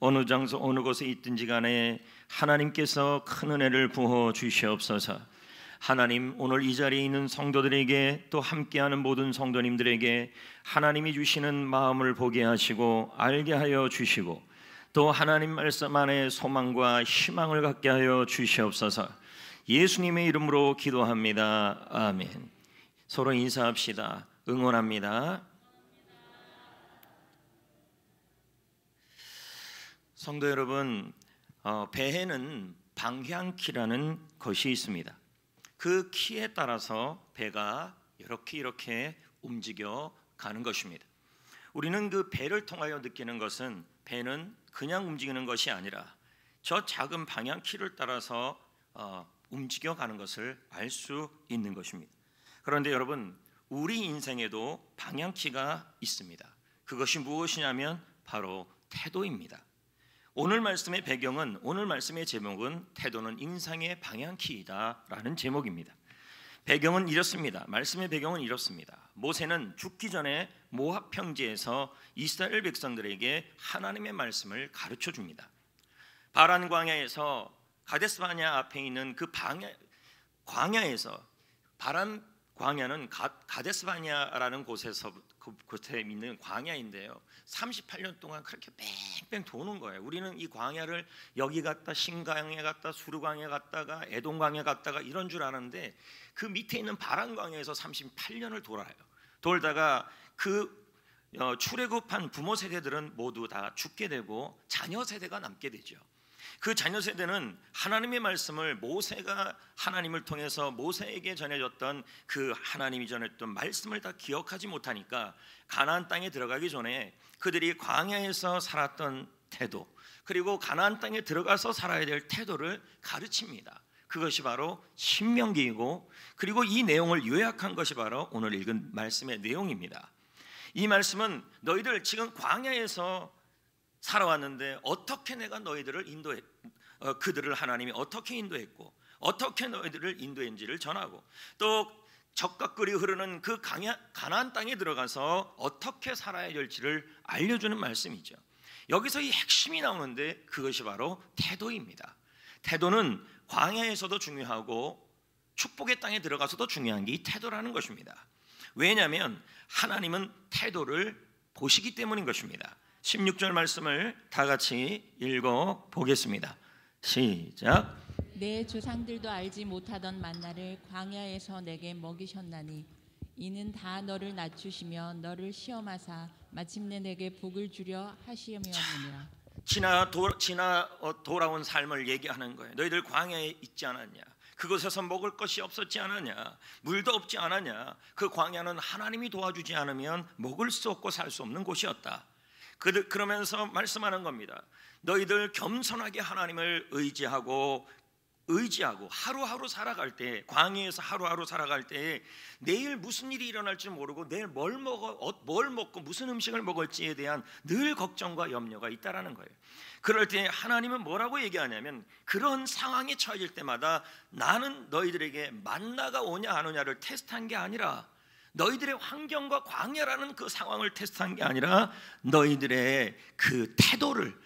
어느 장소 어느 곳에 있든지 간에 하나님께서 큰 은혜를 부어 주시옵소서. 하나님, 오늘 이 자리에 있는 성도들에게 또 함께하는 모든 성도님들에게 하나님이 주시는 마음을 보게 하시고 알게 하여 주시고 또 하나님 말씀 안에 소망과 희망을 갖게 하여 주시옵소서. 예수님의 이름으로 기도합니다. 아멘. 서로 인사합시다. 응원합니다. 성도 여러분, 배에는 방향키라는 것이 있습니다. 그 키에 따라서 배가 이렇게 움직여 가는 것입니다. 우리는 그 배를 통하여 느끼는 것은 배는 그냥 움직이는 것이 아니라 저 작은 방향키를 따라서 움직여 가는 것을 알 수 있는 것입니다. 그런데 여러분, 우리 인생에도 방향키가 있습니다. 그것이 무엇이냐면 바로 태도입니다. 오늘 말씀의 배경은, 오늘 말씀의 제목은 태도는 인생의 방향키이다라는 제목입니다. 배경은 이렇습니다. 말씀의 배경은 이렇습니다. 모세는 죽기 전에 모압 평지에서 이스라엘 백성들에게 하나님의 말씀을 가르쳐 줍니다. 바란 광야에서 가데스바냐 앞에 있는 그 광야에서, 바란 광야는 가데스바냐라는 곳에서 그곳에 있는 광야인데요, 38년 동안 그렇게 뺑뺑 도는 거예요. 우리는 이 광야를 여기 갔다 신광야 갔다 수르광야 갔다가 에돔광야 갔다가 이런 줄 아는데 그 밑에 있는 바란 광야에서 38년을 돌아요. 돌다가 그 출애굽한 부모 세대들은 모두 다 죽게 되고 자녀 세대가 남게 되죠. 그 자녀 세대는 하나님의 말씀을, 모세가 하나님을 통해서 모세에게 전해줬던 그 하나님이 전했던 말씀을 다 기억하지 못하니까 가나안 땅에 들어가기 전에 그들이 광야에서 살았던 태도, 그리고 가나안 땅에 들어가서 살아야 될 태도를 가르칩니다. 그것이 바로 신명기이고, 그리고 이 내용을 요약한 것이 바로 오늘 읽은 말씀의 내용입니다. 이 말씀은 너희들 지금 광야에서 살아왔는데 어떻게 내가 너희들을 그들을 하나님이 어떻게 인도했고 어떻게 너희들을 인도했는지를 전하고, 또 적과 꿀이 흐르는 그 가나안 땅에 들어가서 어떻게 살아야 될지를 알려주는 말씀이죠. 여기서 이 핵심이 나오는데 그것이 바로 태도입니다. 태도는 광야에서도 중요하고 축복의 땅에 들어가서도 중요한 게 이 태도라는 것입니다. 왜냐하면 하나님은 태도를 보시기 때문인 것입니다. 16절 말씀을 다 같이 읽어 보겠습니다. 시작. 내 조상들도 알지 못하던 만나를 광야에서 내게 먹이셨나니 이는 다 너를 낮추시며 너를 시험하사 마침내 내게 복을 주려 하시며니라. 돌아온 삶을 얘기하는 거예요. 너희들 광야에 있지 않았냐? 그곳에서 먹을 것이 없었지 않았냐? 물도 없지 않았냐? 그 광야는 하나님이 도와주지 않으면 먹을 수 없고 살 수 없는 곳이었다. 그러면서 말씀하는 겁니다. 너희들 겸손하게 하나님을 의지하고 하루하루 살아갈 때, 광야에서 하루하루 살아갈 때 내일 무슨 일이 일어날지 모르고 내일 뭘 먹고 무슨 음식을 먹을지에 대한 늘 걱정과 염려가 있다라는 거예요. 그럴 때 하나님은 뭐라고 얘기하냐면, 그런 상황에 처해질 때마다 나는 너희들에게 만나가 오냐 안 오냐를 테스트한 게 아니라, 너희들의 환경과 광야라는 그 상황을 테스트한 게 아니라 너희들의 그 태도를,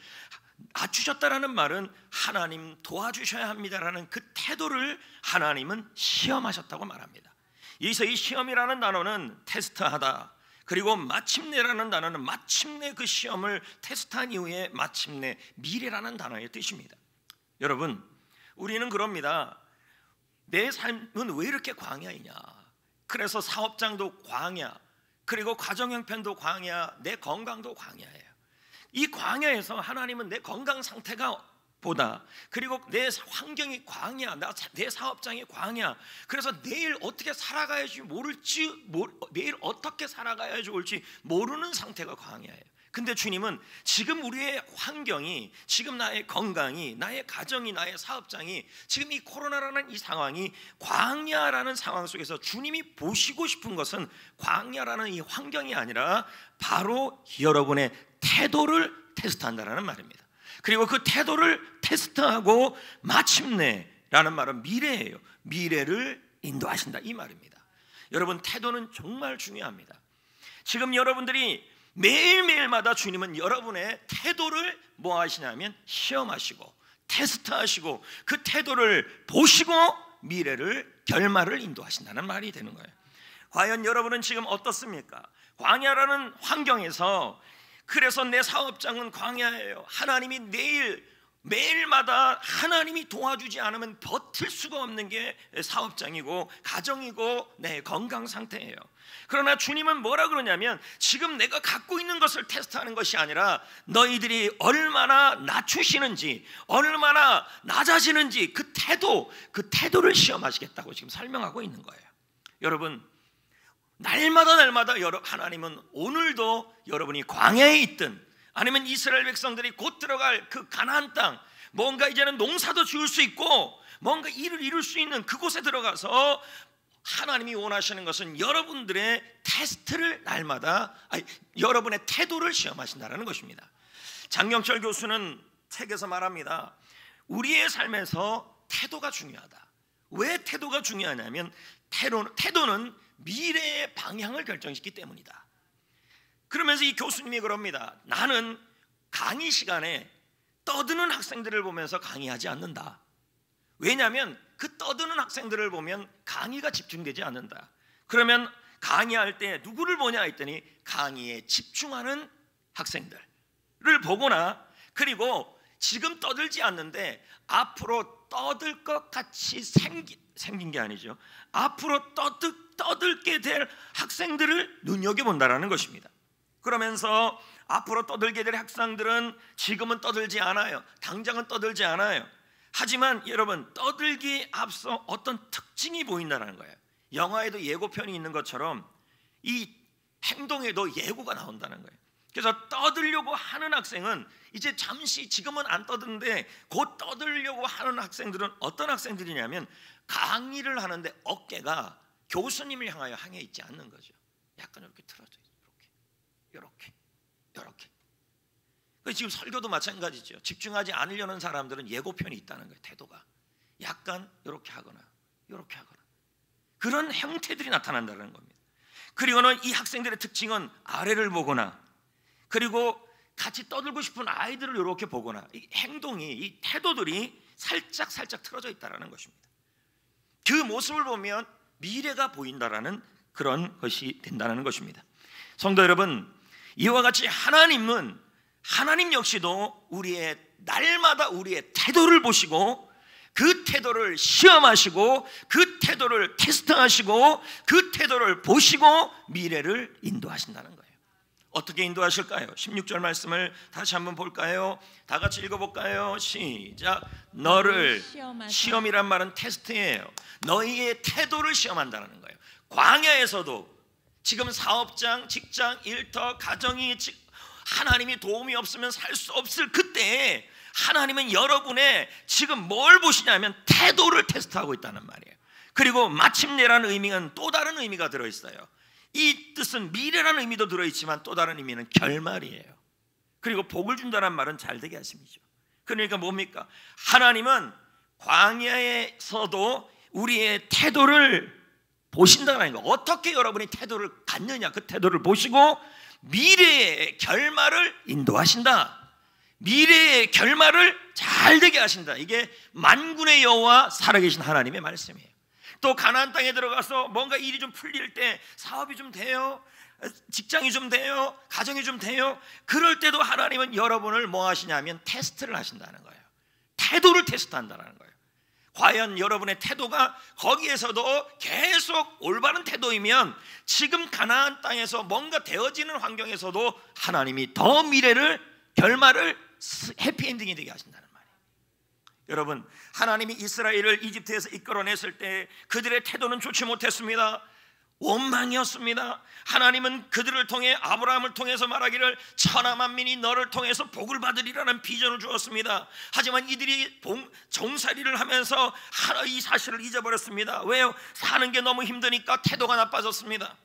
낮추셨다라는 말은 하나님 도와주셔야 합니다라는 그 태도를 하나님은 시험하셨다고 말합니다. 여기서 이 시험이라는 단어는 테스트하다, 그리고 마침내라는 단어는 마침내 그 시험을 테스트한 이후에 마침내 미래라는 단어의 뜻입니다. 여러분, 우리는 그럽니다. 내 삶은 왜 이렇게 광야이냐? 그래서 사업장도 광야, 그리고 가정 형편도 광야, 내 건강도 광야예요. 이 광야에서 하나님은 내 건강 상태가 보다, 그리고 내 환경이 광야, 내 사업장이 광야, 그래서 내일 어떻게 살아가야지 내일 어떻게 살아가야 좋을지 모르는 상태가 광야예요. 근데 주님은 지금 우리의 환경이, 지금 나의 건강이, 나의 가정이, 나의 사업장이, 지금 이 코로나라는 이 상황이 광야라는 상황 속에서 주님이 보시고 싶은 것은 광야라는 이 환경이 아니라 바로 여러분의 태도를 테스트한다는 말입니다. 그리고 그 태도를 테스트하고 마침내라는 말은 미래예요. 미래를 인도하신다 이 말입니다. 여러분, 태도는 정말 중요합니다. 지금 여러분들이 매일매일마다 주님은 여러분의 태도를 뭐 하시냐면 시험하시고 테스트하시고 그 태도를 보시고 미래를 결말을 인도하신다는 말이 되는 거예요. 과연 여러분은 지금 어떻습니까? 광야라는 환경에서 그래서 내 사업장은 광야예요. 하나님이 매일마다 하나님이 도와주지 않으면 버틸 수가 없는 게 사업장이고 가정이고 내 건강 상태예요. 그러나 주님은 뭐라 그러냐면 지금 내가 갖고 있는 것을 테스트하는 것이 아니라 너희들이 얼마나 낮추시는지 얼마나 낮아지는지 그 태도를 시험하시겠다고 지금 설명하고 있는 거예요. 여러분, 날마다 하나님은 오늘도 여러분이 광야에 있든 아니면 이스라엘 백성들이 곧 들어갈 그 가나안 땅, 뭔가 이제는 농사도 지을 수 있고 뭔가 일을 이룰 수 있는 그곳에 들어가서 하나님이 원하시는 것은 여러분들의 테스트를 여러분의 태도를 시험하신다는 것입니다. 장경철 교수는 책에서 말합니다. 우리의 삶에서 태도가 중요하다. 왜 태도가 중요하냐면 태도는 미래의 방향을 결정짓기 때문이다. 그러면서 이 교수님이 그럽니다. 나는 강의 시간에 떠드는 학생들을 보면서 강의하지 않는다. 왜냐하면 그 떠드는 학생들을 보면 강의가 집중되지 않는다. 그러면 강의할 때 누구를 보냐 했더니 강의에 집중하는 학생들을 보거나, 그리고 지금 떠들지 않는데 앞으로 떠들 것 같이 생긴 게 아니죠. 앞으로 떠들게 될 학생들을 눈여겨본다라는 것입니다. 그러면서 앞으로 떠들게 될 학생들은 지금은 떠들지 않아요. 당장은 떠들지 않아요. 하지만 여러분, 떠들기에 앞서 어떤 특징이 보인다는 거예요. 영화에도 예고편이 있는 것처럼 이 행동에도 예고가 나온다는 거예요. 그래서 떠들려고 하는 학생은 이제 잠시, 지금은 안 떠드는데 곧 떠들려고 하는 학생들은 어떤 학생들이냐면 강의를 하는데 어깨가 교수님을 향해 있지 않는 거죠. 약간 이렇게 틀어져 있어요. 이렇게. 지금 설교도 마찬가지죠. 집중하지 않으려는 사람들은 예고편이 있다는 거예요. 태도가 약간 이렇게 하거나 그런 형태들이 나타난다는 겁니다. 그리고는 이 학생들의 특징은 아래를 보거나, 그리고 같이 떠들고 싶은 아이들을 이렇게 보거나, 이 행동이, 이 태도들이 살짝 틀어져 있다는 것입니다. 그 모습을 보면 미래가 보인다라는 그런 것이 된다는 것입니다. 성도 여러분, 이와 같이 하나님 역시도 날마다 우리의 태도를 보시고 그 태도를 시험하시고 그 태도를 테스트하시고 그 태도를 보시고 미래를 인도하신다는 거예요. 어떻게 인도하실까요? 16절 말씀을 다시 한번 볼까요? 다 같이 읽어볼까요? 시작. 너를 시험이란 말은 테스트예요. 너희의 태도를 시험한다는 거예요. 광야에서도 지금 사업장, 직장, 일터, 가정이 하나님이 도움이 없으면 살 수 없을 그때 하나님은 여러분의 지금 뭘 보시냐면 태도를 테스트하고 있다는 말이에요. 그리고 마침내라는 의미는 또 다른 의미가 들어있어요. 이 뜻은 미래라는 의미도 들어있지만 또 다른 의미는 결말이에요. 그리고 복을 준다는 말은 잘되게 하심이죠. 그러니까 뭡니까? 하나님은 광야에서도 우리의 태도를 보신다는 거. 어떻게 여러분이 태도를 갖느냐, 그 태도를 보시고 미래의 결말을 인도하신다. 미래의 결말을 잘되게 하신다. 이게 만군의 여호와 살아계신 하나님의 말씀이에요. 또 가나안 땅에 들어가서 뭔가 일이 좀 풀릴 때, 사업이 좀 돼요, 직장이 좀 돼요, 가정이 좀 돼요, 그럴 때도 하나님은 여러분을 뭐 하시냐면 테스트를 하신다는 거예요. 태도를 테스트한다는 거예요. 과연 여러분의 태도가 거기에서도 계속 올바른 태도이면 지금 가나안 땅에서 뭔가 되어지는 환경에서도 하나님이 더 결말을 해피엔딩이 되게 하신다는 말이에요. 여러분, 하나님이 이스라엘을 이집트에서 이끌어냈을 때 그들의 태도는 좋지 못했습니다. 원망이었습니다. 하나님은 그들을 통해, 아브라함을 통해서 말하기를 천하 만민이 너를 통해서 복을 받으리라는 비전을 주었습니다. 하지만 이들이 종살이를 하면서 이 사실을 잊어버렸습니다. 왜요? 사는 게 너무 힘드니까 태도가 나빠졌습니다.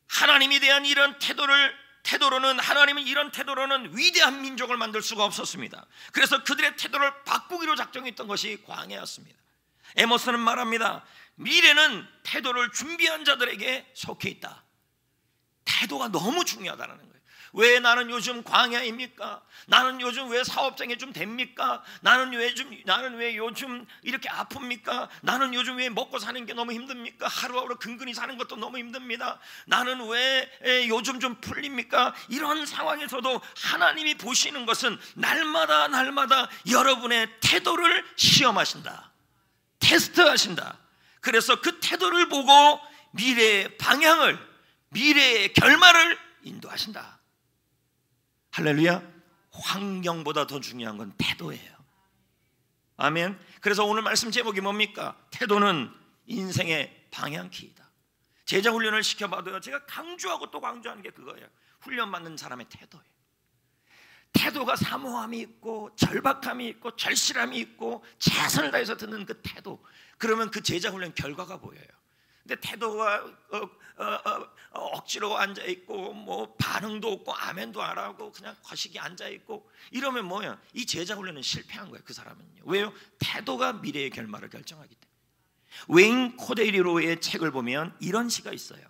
하나님에 대한 이런 하나님은 이런 태도로는 위대한 민족을 만들 수가 없었습니다. 그래서 그들의 태도를 바꾸기로 작정했던 것이 광야였습니다. 에모스는 말합니다. 미래는 태도를 준비한 자들에게 속해 있다. 태도가 너무 중요하다는 거예요. 왜 나는 요즘 광야입니까? 나는 요즘 왜 사업장에 좀 됩니까? 나는 왜 요즘 이렇게 아픕니까? 나는 요즘 왜 먹고 사는 게 너무 힘듭니까? 하루하루 근근히 사는 것도 너무 힘듭니다. 나는 왜 요즘 좀 풀립니까? 이런 상황에서도 하나님이 보시는 것은 날마다 여러분의 태도를 시험하신다, 테스트하신다. 그래서 그 태도를 보고 미래의 방향을, 미래의 결말을 인도하신다. 할렐루야. 환경보다 더 중요한 건 태도예요. 아멘. 그래서 오늘 말씀 제목이 뭡니까? 태도는 인생의 방향키이다. 제자 훈련을 시켜봐도요, 제가 강조하고 또 강조하는 게 그거예요. 훈련받는 사람의 태도예요. 태도가 사모함이 있고 절박함이 있고 절실함이 있고 최선을 다해서 듣는 그 태도, 그러면 그 제자 훈련 결과가 보여요. 근데 태도가 억지로 앉아있고 뭐 반응도 없고 아멘도 안 하고 그냥 거시기 앉아있고 이러면 뭐예요? 이 제자 훈련은 실패한 거예요. 그 사람은요. 왜요? 태도가 미래의 결말을 결정하기 때문에. 웨인 코데리로의 책을 보면 이런 시가 있어요.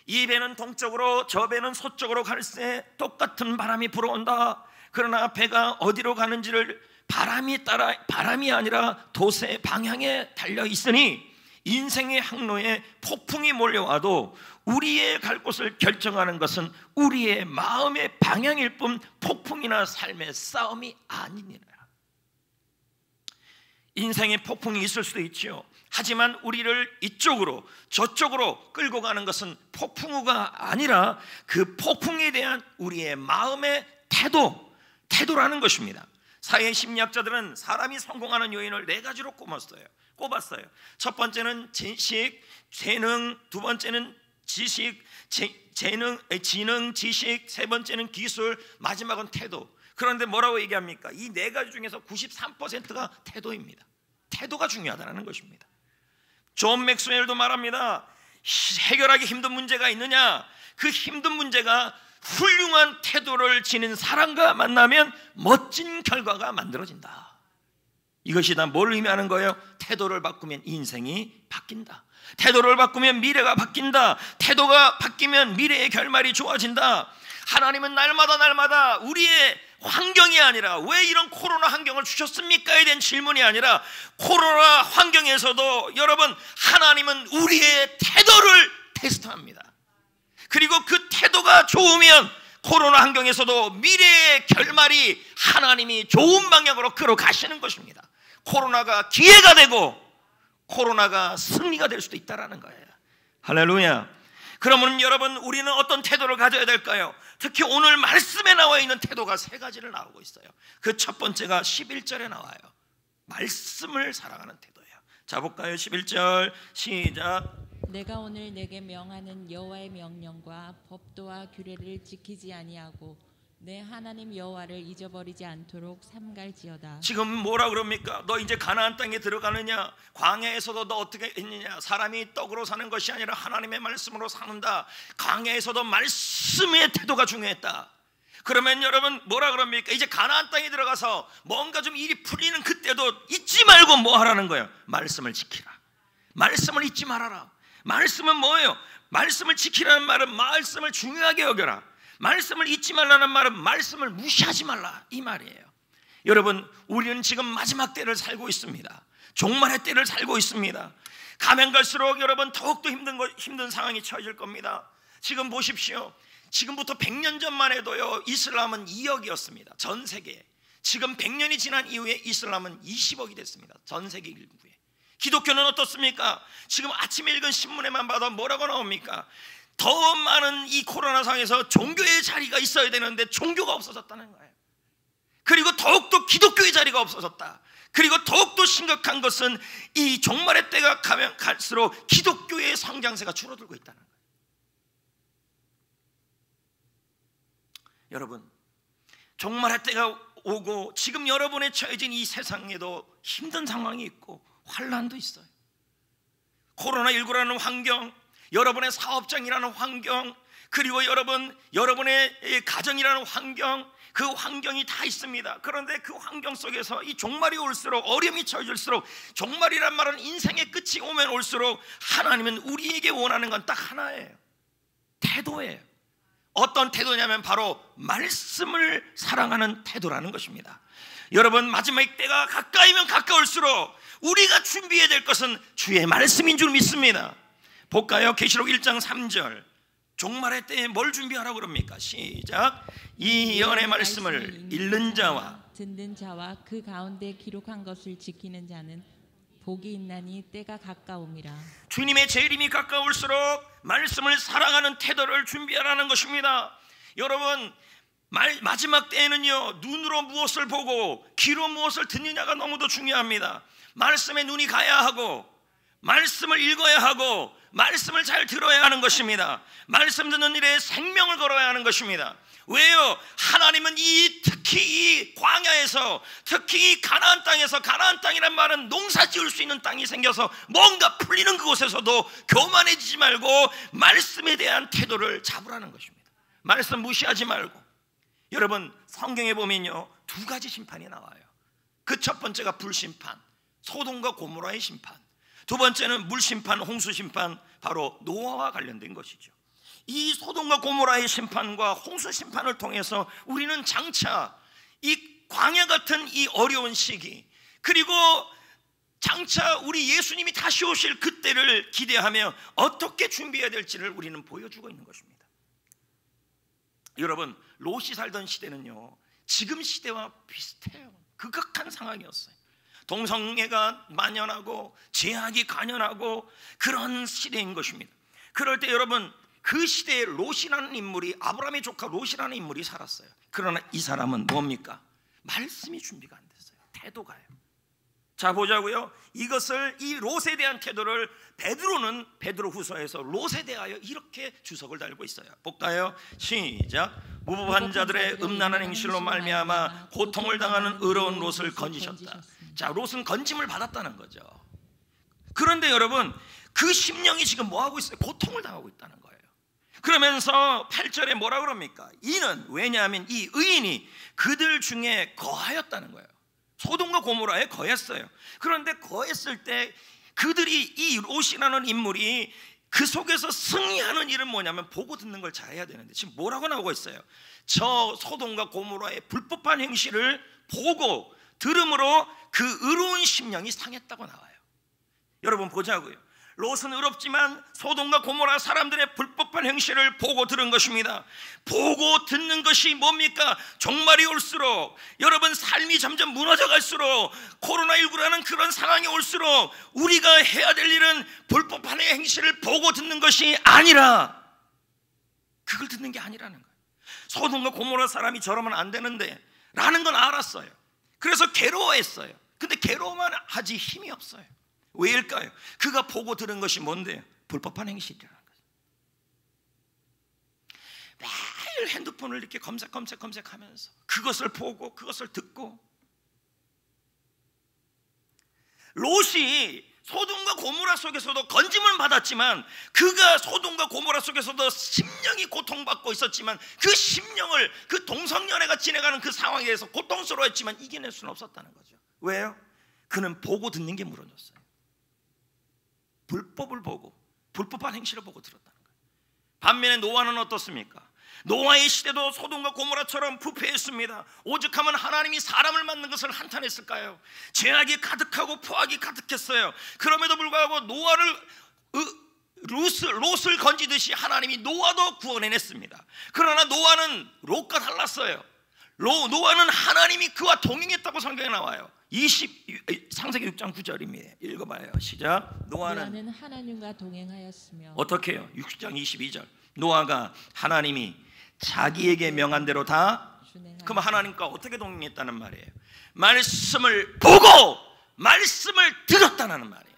이 배는 동쪽으로 저 배는 서쪽으로 갈새 똑같은 바람이 불어온다. 그러나 배가 어디로 가는지를 바람이 아니라 돛의 방향에 달려 있으니 인생의 항로에 폭풍이 몰려와도 우리의 갈 곳을 결정하는 것은 우리의 마음의 방향일 뿐 폭풍이나 삶의 싸움이 아니니라. 인생의 폭풍이 있을 수도 있죠. 하지만 우리를 이쪽으로 저쪽으로 끌고 가는 것은 폭풍우가 아니라 그 폭풍에 대한 우리의 마음의 태도라는 것입니다. 사회 심리학자들은 사람이 성공하는 요인을 4가지로 꼽았어요. 첫 번째는 지식, 재능, 두 번째는 지능, 지식, 세 번째는 기술, 마지막은 태도. 그런데 뭐라고 얘기합니까? 이 4가지 중에서 93%가 태도입니다. 태도가 중요하다는 것입니다. 존 맥스웰도 말합니다. 해결하기 힘든 문제가 있느냐? 그 힘든 문제가 훌륭한 태도를 지닌 사람과 만나면 멋진 결과가 만들어진다. 이것이 다 뭘 의미하는 거예요? 태도를 바꾸면 인생이 바뀐다. 태도를 바꾸면 미래가 바뀐다. 태도가 바뀌면 미래의 결말이 좋아진다. 하나님은 날마다 우리의 환경이 아니라 왜 이런 코로나 환경을 주셨습니까에 대한 질문이 아니라 코로나 환경에서도 여러분 하나님은 우리의 태도를 테스트합니다. 그리고 그 태도가 좋으면 코로나 환경에서도 미래의 결말이 하나님이 좋은 방향으로 끌어가시는 것입니다. 코로나가 기회가 되고 코로나가 승리가 될 수도 있다는 거예요. 할렐루야. 그러면 여러분 우리는 어떤 태도를 가져야 될까요? 특히 오늘 말씀에 나와 있는 태도가 3가지를 나오고 있어요. 그 첫 번째가 11절에 나와요. 말씀을 사랑하는 태도예요. 자 볼까요? 11절 시작. 내가 오늘 내게 명하는 여호와의 명령과 법도와 규례를 지키지 아니하고 내 하나님 여호와를 잊어버리지 않도록 삼갈지어다. 지금 뭐라 그럽니까? 너 이제 가나안 땅에 들어가느냐? 광야에서도 너 어떻게 했느냐? 사람이 떡으로 사는 것이 아니라 하나님의 말씀으로 사는다. 광야에서도 말씀의 태도가 중요했다. 그러면 여러분 뭐라 그럽니까? 이제 가나안 땅에 들어가서 뭔가 좀 일이 풀리는 그때도 잊지 말고 뭐 하라는 거예요? 말씀을 지키라. 말씀을 잊지 말아라. 말씀은 뭐예요? 말씀을 지키라는 말은 말씀을 중요하게 여겨라. 말씀을 잊지 말라는 말은 말씀을 무시하지 말라 이 말이에요. 여러분 우리는 지금 마지막 때를 살고 있습니다. 종말의 때를 살고 있습니다. 가면 갈수록 여러분 더욱더 힘든 상황이 처해질 겁니다. 지금 보십시오. 지금부터 100년 전만 해도요 이슬람은 2억이었습니다. 전 세계에. 지금 100년이 지난 이후에 이슬람은 20억이 됐습니다. 전 세계 인구에. 기독교는 어떻습니까? 지금 아침에 읽은 신문에만 봐도 뭐라고 나옵니까? 더 많은 이 코로나 상황에서 종교의 자리가 있어야 되는데 종교가 없어졌다는 거예요. 그리고 더욱더 기독교의 자리가 없어졌다. 그리고 더욱더 심각한 것은 이 종말의 때가 가면 갈수록 기독교의 성장세가 줄어들고 있다는 거예요. 여러분 종말의 때가 오고 지금 여러분의 처해진 이 세상에도 힘든 상황이 있고 환난도 있어요. 코로나19라는 환경, 여러분의 사업장이라는 환경, 그리고 여러분의 가정이라는 환경, 그 환경이 다 있습니다. 그런데 그 환경 속에서 이 종말이 올수록 어려움이 처해질수록 종말이란 말은 인생의 끝이 오면 올수록 하나님은 우리에게 원하는 건 딱 하나예요. 태도예요. 어떤 태도냐면 바로 말씀을 사랑하는 태도라는 것입니다. 여러분, 마지막 때가 가까이면 가까울수록 우리가 준비해야 될 것은 주의 말씀인 줄 믿습니다. 볼까요? 계시록 1장 3절. 종말의 때에 뭘 준비하라고 그럽니까? 시작. 이 예언의 말씀을 읽는 자와 듣는 자와 그 가운데 기록한 것을 지키는 자는 복이 있나니 때가 가까움이라. 주님의 재림이 가까울수록 말씀을 사랑하는 태도를 준비하라는 것입니다. 여러분, 마지막 때에는요, 눈으로 무엇을 보고 귀로 무엇을 듣느냐가 너무도 중요합니다. 말씀에 눈이 가야 하고 말씀을 읽어야 하고 말씀을 잘 들어야 하는 것입니다. 말씀 듣는 일에 생명을 걸어야 하는 것입니다. 왜요? 하나님은 특히 이 광야에서, 특히 이 가나안 땅에서, 가나안 땅이란 말은 농사 지을 수 있는 땅이 생겨서 뭔가 풀리는 그곳에서도 교만해지지 말고 말씀에 대한 태도를 잡으라는 것입니다. 말씀 무시하지 말고. 여러분, 성경에 보면요, 두 가지 심판이 나와요. 그 첫 번째가 불심판, 소돔과 고모라의 심판. 두 번째는 물심판, 홍수심판, 바로 노아와 관련된 것이죠. 이 소돔과 고모라의 심판과 홍수 심판을 통해서 우리는 장차 이 광야 같은 이 어려운 시기, 그리고 장차 우리 예수님이 다시 오실 그때를 기대하며 어떻게 준비해야 될지를 우리는 보여주고 있는 것입니다. 여러분, 롯이 살던 시대는요, 지금 시대와 비슷해요. 극악한 상황이었어요. 동성애가 만연하고 제약이 간연하고 그런 시대인 것입니다. 그럴 때 여러분, 그 시대에 롯이라는 인물이, 아브라함의 조카 롯이라는 인물이 살았어요. 그러나 이 사람은 뭡니까? 말씀이 준비가 안 됐어요. 태도가요. 자, 보자고요. 이것을, 이 롯에 대한 태도를 베드로후서에서 롯에 대하여 이렇게 주석을 달고 있어요. 볼까요? 시작. 무법한 자들의 음란한 행실로 말미암아 고통을 당하는 의로운 롯을 건지셨다. 자, 롯은 건짐을 받았다는 거죠. 그런데 여러분, 그 심령이 지금 뭐하고 있어요? 고통을 당하고 있다는 거예요. 그러면서 8절에 뭐라 그럽니까? 이는, 왜냐하면 이 의인이 그들 중에 거하였다는 거예요. 소돔과 고모라에 거했어요. 그런데 거했을 때 그들이, 이 롯이라는 인물이 그 속에서 승리하는 일은 뭐냐면 보고 듣는 걸 잘해야 되는데, 지금 뭐라고 나오고 있어요? 저 소돔과 고모라의 불법한 행실을 보고 들음으로 그 의로운 심령이 상했다고 나와요. 여러분, 보자고요. 롯은 의롭지만 소돔과 고모라 사람들의 불법한 행실을 보고 들은 것입니다. 보고 듣는 것이 뭡니까? 종말이 올수록, 여러분, 삶이 점점 무너져 갈수록, 코로나19라는 그런 상황이 올수록 우리가 해야 될 일은 불법한 행실을 보고 듣는 것이 아니라, 그걸 듣는 게 아니라는 거예요. 소돔과 고모라 사람이 저러면 안 되는데 라는 건 알았어요. 그래서 괴로워했어요. 근데 괴로워만 하지 힘이 없어요. 왜일까요? 그가 보고 들은 것이 뭔데요? 불법한 행실이라는 거죠. 매일 핸드폰을 이렇게 검색하면서 그것을 보고 그것을 듣고, 롯이 소돔과 고모라 속에서도 건짐을 받았지만, 그가 소돔과 고모라 속에서도 심령이 고통받고 있었지만, 그 심령을, 그 동성연애가 지내가는 그 상황에 대해서 고통스러워했지만 이겨낼 수는 없었다는 거죠. 왜요? 그는 보고 듣는 게 무너졌어요. 불법을 보고, 불법한 행실을 보고 들었다는 거예요. 반면에 노아는 어떻습니까? 노아의 시대도 소돔과 고모라처럼 부패했습니다. 오죽하면 하나님이 사람을 만든 것을 한탄했을까요? 죄악이 가득하고 포악이 가득했어요. 그럼에도 불구하고 롯을 건지듯이 하나님이 노아도 구원해냈습니다. 그러나 노아는 롯과 달랐어요. 노아는 하나님이 그와 동행했다고 성경에 나와요. 창세기 6장 9절입니다. 읽어봐요. 시작. 노아는 하나님과 동행하였으며. 어떻게 해요? 6장 22절. 노아가 하나님이 자기에게 명한 대로 다. 그럼 하나님과 어떻게 동행했다는 말이에요? 말씀을 보고 말씀을 들었다는 말이에요.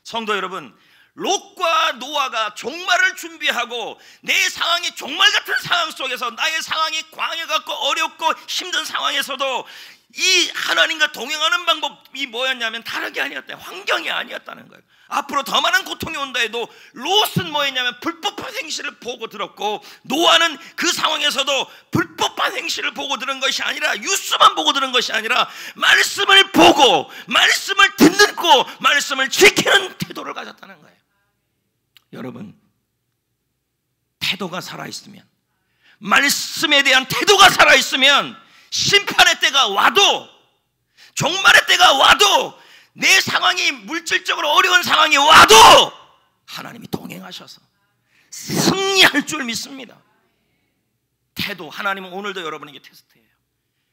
성도 여러분, 롯과 노아가 종말을 준비하고 내 상황이 종말 같은 상황 속에서, 나의 상황이 광야 같고 어렵고 힘든 상황에서도 이 하나님과 동행하는 방법이 뭐였냐면 다른 게 아니었대요. 환경이 아니었다는 거예요. 앞으로 더 많은 고통이 온다 해도 롯은 뭐였냐면 불법한 행실을 보고 들었고, 노아는 그 상황에서도 불법한 행실을 보고 들은 것이 아니라, 뉴스만 보고 들은 것이 아니라 말씀을 보고 말씀을 듣고 말씀을 지키는 태도를 가졌다는 거예요. 여러분, 태도가 살아있으면, 말씀에 대한 태도가 살아있으면 심판의 때가 와도, 종말의 때가 와도, 내 상황이 물질적으로 어려운 상황이 와도 하나님이 동행하셔서 승리할 줄 믿습니다. 태도, 하나님은 오늘도 여러분에게 테스트해요.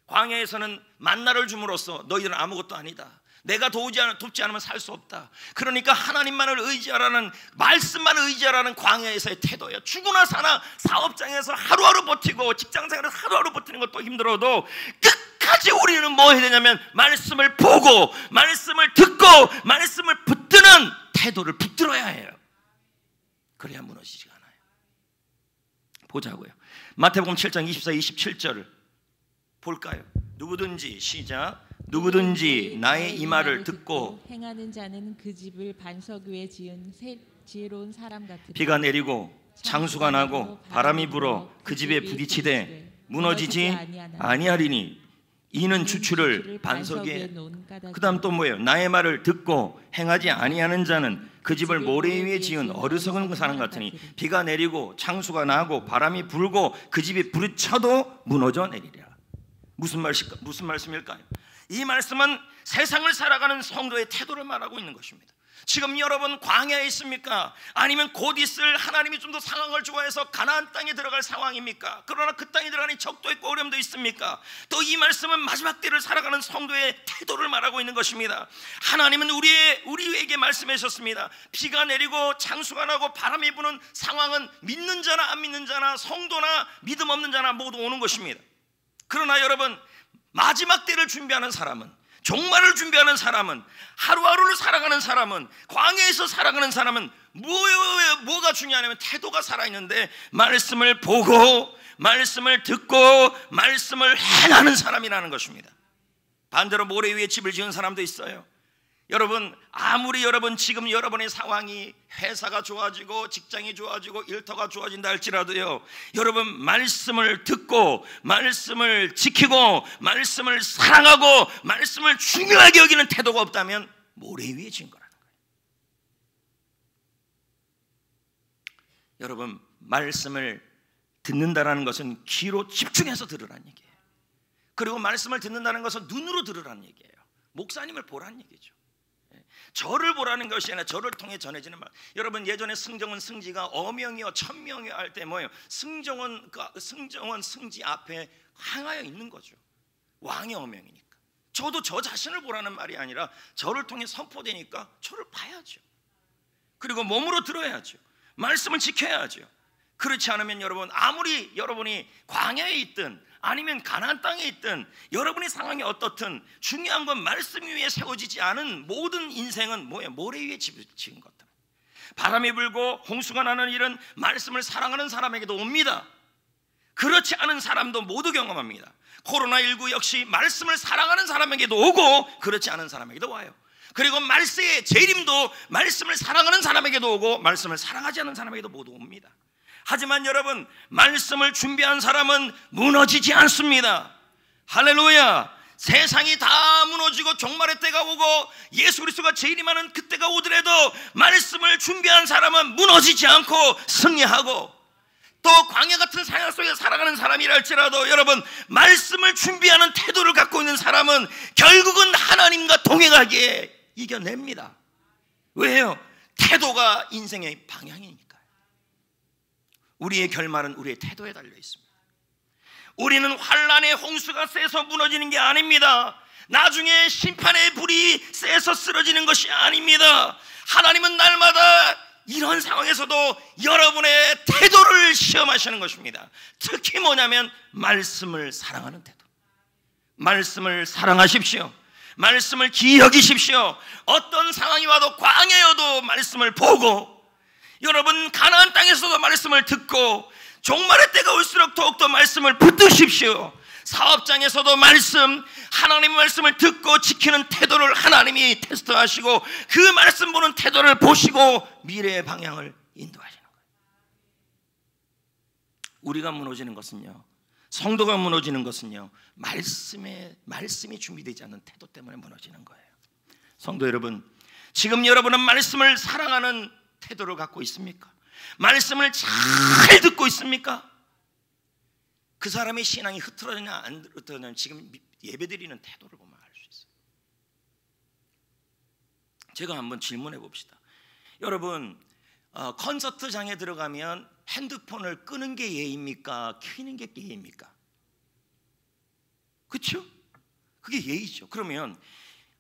광야에서는 만나를 줌으로써 너희들은 아무것도 아니다, 내가 돕지 않으면 살 수 없다, 그러니까 하나님만을 의지하라는, 말씀만을 의지하라는 광야에서의 태도예요. 죽으나 사나 사업장에서 하루하루 버티고 직장생활에서 하루하루 버티는 것도 힘들어도 끝까지 우리는 뭐 해야 되냐면 말씀을 보고 말씀을 듣고 말씀을 붙드는 태도를 붙들어야 해요. 그래야 무너지지 않아요. 보자고요. 마태복음 7장 24, 27절을 볼까요? 누구든지, 시작, 누구든지 나의 이 말을 듣고 행하는 자는 그 집을 반석 위에 지은 지혜로운 사람 같으다. 비가 내리고 장수가 나고 바람이 불어 그 집에 부딪히되 무너지지 아니하리니 이는 주추를 반석 위에. 그 다음 또 뭐예요? 나의 말을 듣고 행하지 아니하는 자는 그 집을 모래 위에 지은 어리석은 사람 같으니 비가 내리고 장수가 나고 바람이 불고 그 집이 부딪혀도 무너져 내리리라. 무슨 말씀일까요? 이 말씀은 세상을 살아가는 성도의 태도를 말하고 있는 것입니다. 지금 여러분 광야에 있습니까? 아니면 곧 있을, 하나님이 좀 더 상황을 좋아해서 가나안 땅에 들어갈 상황입니까? 그러나 그 땅에 들어가니 적도 있고 어려움도 있습니까? 또 이 말씀은 마지막 때를 살아가는 성도의 태도를 말하고 있는 것입니다. 하나님은 우리에게 말씀해 주셨습니다. 비가 내리고 장수가 나고 바람이 부는 상황은 믿는 자나 안 믿는 자나 성도나 믿음 없는 자나 모두 오는 것입니다. 그러나 여러분, 마지막 때를 준비하는 사람은, 종말을 준비하는 사람은, 하루하루를 살아가는 사람은, 광야에서 살아가는 사람은 뭐가 중요하냐면 태도가 살아있는데 말씀을 보고 말씀을 듣고 말씀을 행하는 사람이라는 것입니다. 반대로 모래 위에 집을 지은 사람도 있어요. 여러분, 아무리 지금 여러분의 상황이, 회사가 좋아지고 직장이 좋아지고 일터가 좋아진다 할지라도요, 여러분 말씀을 듣고 말씀을 지키고 말씀을 사랑하고 말씀을 중요하게 여기는 태도가 없다면 모래 위에 지은 거라는 거예요. 여러분, 말씀을 듣는다라는 것은 귀로 집중해서 들으라는 얘기예요. 그리고 말씀을 듣는다는 것은 눈으로 들으라는 얘기예요. 목사님을 보라는 얘기죠. 저를 보라는 것이 아니라 저를 통해 전해지는 말. 여러분, 예전에 승정원 승지가 어명이요 천명이요 할 때 뭐예요? 승정원 승지 앞에 항하여 있는 거죠. 왕의 어명이니까. 저도 저 자신을 보라는 말이 아니라 저를 통해 선포되니까 저를 봐야죠. 그리고 몸으로 들어야죠. 말씀을 지켜야죠. 그렇지 않으면 여러분, 아무리 여러분이 광야에 있든 아니면 가나안 땅에 있든 여러분의 상황이 어떻든 중요한 건 말씀 위에 세워지지 않은 모든 인생은 뭐예요? 모래 위에 지은 것들. 바람이 불고 홍수가 나는 일은 말씀을 사랑하는 사람에게도 옵니다. 그렇지 않은 사람도 모두 경험합니다. 코로나19 역시 말씀을 사랑하는 사람에게도 오고 그렇지 않은 사람에게도 와요. 그리고 말세의 재림도 말씀을 사랑하는 사람에게도 오고 말씀을 사랑하지 않는 사람에게도 모두 옵니다. 하지만 여러분, 말씀을 준비한 사람은 무너지지 않습니다. 할렐루야. 세상이 다 무너지고 종말의 때가 오고 예수 그리스도가 재림하는 그때가 오더라도 말씀을 준비한 사람은 무너지지 않고 승리하고, 또 광야 같은 상황 속에 살아가는 사람이라 할지라도 여러분, 말씀을 준비하는 태도를 갖고 있는 사람은 결국은 하나님과 동행하기에 이겨냅니다. 왜요? 태도가 인생의 방향이니까. 우리의 결말은 우리의 태도에 달려 있습니다. 우리는 환란의 홍수가 세서 무너지는 게 아닙니다. 나중에 심판의 불이 세서 쓰러지는 것이 아닙니다. 하나님은 날마다 이런 상황에서도 여러분의 태도를 시험하시는 것입니다. 특히 뭐냐면 말씀을 사랑하는 태도. 말씀을 사랑하십시오. 말씀을 귀히 여기십시오. 어떤 상황이 와도, 광야여도 말씀을 보고, 여러분 가나안 땅에서도 말씀을 듣고, 종말의 때가 올수록 더욱더 말씀을 붙드십시오. 사업장에서도 하나님의 말씀을 듣고 지키는 태도를 하나님이 테스트하시고 그 말씀 보는 태도를 보시고 미래의 방향을 인도하시는 거예요. 우리가 무너지는 것은요, 성도가 무너지는 것은요, 말씀이 준비되지 않는 태도 때문에 무너지는 거예요. 성도 여러분, 지금 여러분은 말씀을 사랑하는 태도를 갖고 있습니까? 말씀을 잘 듣고 있습니까? 그 사람의 신앙이 흐트러지냐 안 흐트러지냐 지금 예배드리는 태도를 보면 알 수 있어요. 제가 한번 질문해 봅시다. 여러분, 콘서트장에 들어가면 핸드폰을 끄는 게 예의입니까? 켜는 게 예의입니까? 그렇죠? 그게 예의죠. 그러면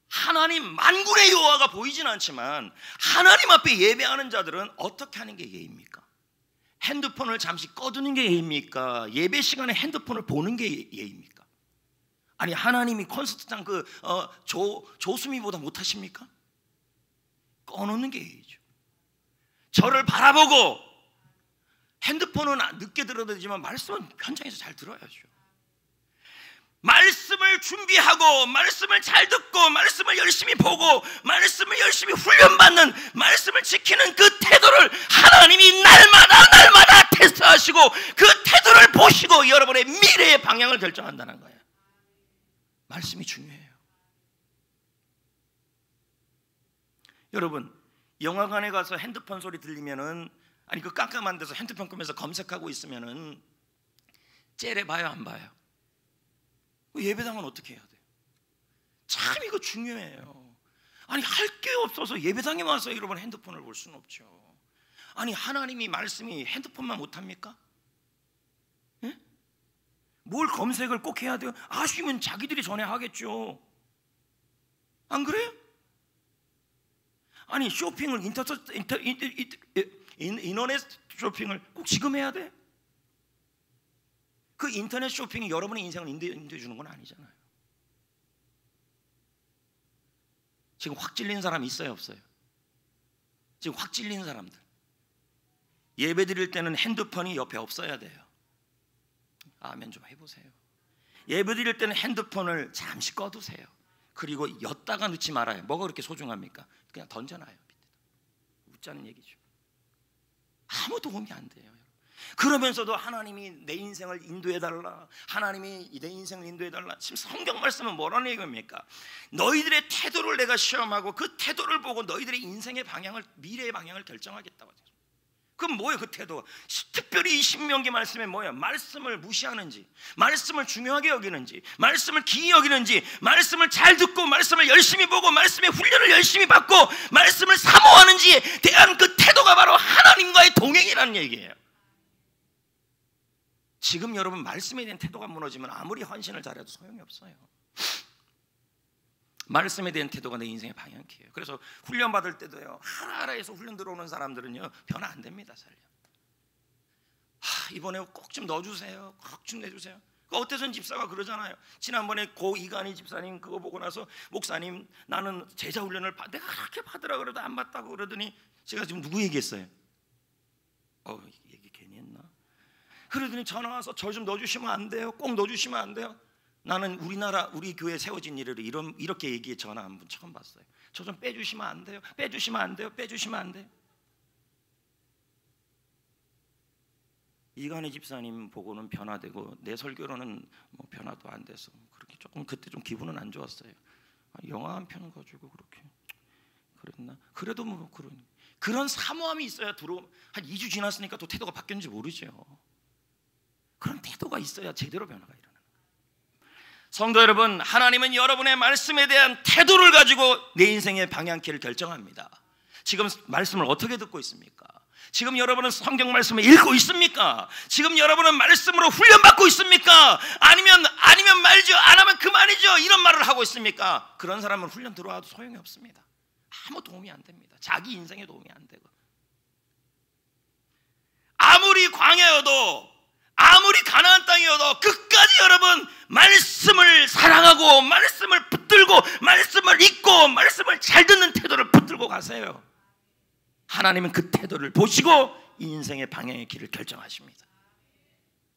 하나님 만군의 여호와가 보이진 않지만 하나님 앞에 예배하는 자들은 어떻게 하는 게 예의입니까? 핸드폰을 잠시 꺼두는 게 예의입니까? 예배 시간에 핸드폰을 보는 게 예의입니까? 아니 하나님이 콘서트장 조수미보다 못하십니까? 꺼놓는 게 예의죠. 저를 바라보고 핸드폰은 늦게 들어도 되지만 말씀은 현장에서 잘 들어야죠. 말씀을 준비하고 말씀을 잘 듣고 말씀을 열심히 보고 말씀을 열심히 훈련받는 말씀을 지키는 그 태도를 하나님이 날마다 테스트하시고 그 태도를 보시고 여러분의 미래의 방향을 결정한다는 거예요. 말씀이 중요해요. 여러분, 영화관에 가서 핸드폰 소리 들리면은 아니 그 깜깜한 데서 핸드폰 끄면서 검색하고 있으면은 째려봐요 안 봐요? 예배당은 어떻게 해야 돼요? 참 이거 중요해요. 아니 할 게 없어서 예배당에 와서 여러분 핸드폰을 볼 수는 없죠. 아니 하나님이 말씀이 핸드폰만 못합니까? 예? 뭘 검색을 꼭 해야 돼요? 아쉬우면 자기들이 전에 하겠죠. 안 그래요? 아니 쇼핑을 인터넷 쇼핑을 꼭 지금 해야 돼? 그 인터넷 쇼핑이 여러분의 인생을 인도해 주는 건 아니잖아요. 지금 확 찔린 사람 있어요 없어요? 지금 확 찔린 사람들 예배 드릴 때는 핸드폰이 옆에 없어야 돼요. 아멘 좀 해보세요. 예배 드릴 때는 핸드폰을 잠시 꺼두세요. 그리고 엿다가 넣지 말아요. 뭐가 그렇게 소중합니까? 그냥 던져놔요. 웃자는 얘기죠. 아무 도움이 안 돼요. 그러면서도 하나님이 내 인생을 인도해달라, 하나님이 내 인생을 인도해달라. 지금 성경 말씀은 뭐라는 얘기입니까? 너희들의 태도를 내가 시험하고 그 태도를 보고 너희들의 인생의 방향을, 미래의 방향을 결정하겠다고 하죠. 그럼 뭐예요 그 태도가? 특별히 이 신명기 말씀에 뭐예요? 말씀을 무시하는지, 말씀을 중요하게 여기는지, 말씀을 기이 여기는지, 말씀을 잘 듣고 말씀을 열심히 보고 말씀의 훈련을 열심히 받고 말씀을 사모하는지에 대한 그 태도가 바로 하나님과의 동행이라는 얘기예요. 지금 여러분 말씀에 대한 태도가 무너지면 아무리 헌신을 잘해도 소용이 없어요. 말씀에 대한 태도가 내 인생의 방향키예요. 그래서 훈련 받을 때도요, 하나하나에서 훈련 들어오는 사람들은요 변화 안 됩니다. 이번에 꼭 좀 넣어주세요. 꼭 좀 내주세요. 어태선 집사가 그러잖아요. 지난번에 고 이간희 집사님 그거 보고 나서 목사님 나는 제자 훈련을 내가 그렇게 받으라 그래도 안 받다고 그러더니 제가 지금 누구 얘기했어요? 얘기 괜히 했나? 그러더니 전화 와서 저 좀 넣어주시면 안 돼요? 꼭 넣어주시면 안 돼요? 나는 우리 교회 세워진 일을 이렇게 얘기해 전화 한 분 처음 봤어요. 저 좀 빼주시면 안 돼요? 빼주시면 안 돼요? 빼주시면 안 돼요? 이간희 집사님 보고는 변화되고 내 설교로는 뭐 변화도 안 돼서 그렇게 조금 그때 좀 기분은 안 좋았어요. 영화 한 편 가지고 그렇게 그랬나? 그래도 뭐 그런 사모함이 있어야 한 2주 지났으니까 또 태도가 바뀌었는지 모르죠. 그런 태도가 있어야 제대로 변화가 일어나는 거예요. 성도 여러분, 하나님은 여러분의 말씀에 대한 태도를 가지고 내 인생의 방향키를 결정합니다. 지금 말씀을 어떻게 듣고 있습니까? 지금 여러분은 성경 말씀을 읽고 있습니까? 지금 여러분은 말씀으로 훈련받고 있습니까? 아니면 말죠, 안 하면 그만이죠, 이런 말을 하고 있습니까? 그런 사람은 훈련 들어와도 소용이 없습니다. 아무 도움이 안 됩니다. 자기 인생에 도움이 안 되고, 아무리 광야여도 아무리 가나안 땅이어도 끝까지 여러분 말씀을 사랑하고 말씀을 붙들고 말씀을 읽고 말씀을 잘 듣는 태도를 붙들고 가세요. 하나님은 그 태도를 보시고 인생의 방향의 길을 결정하십니다.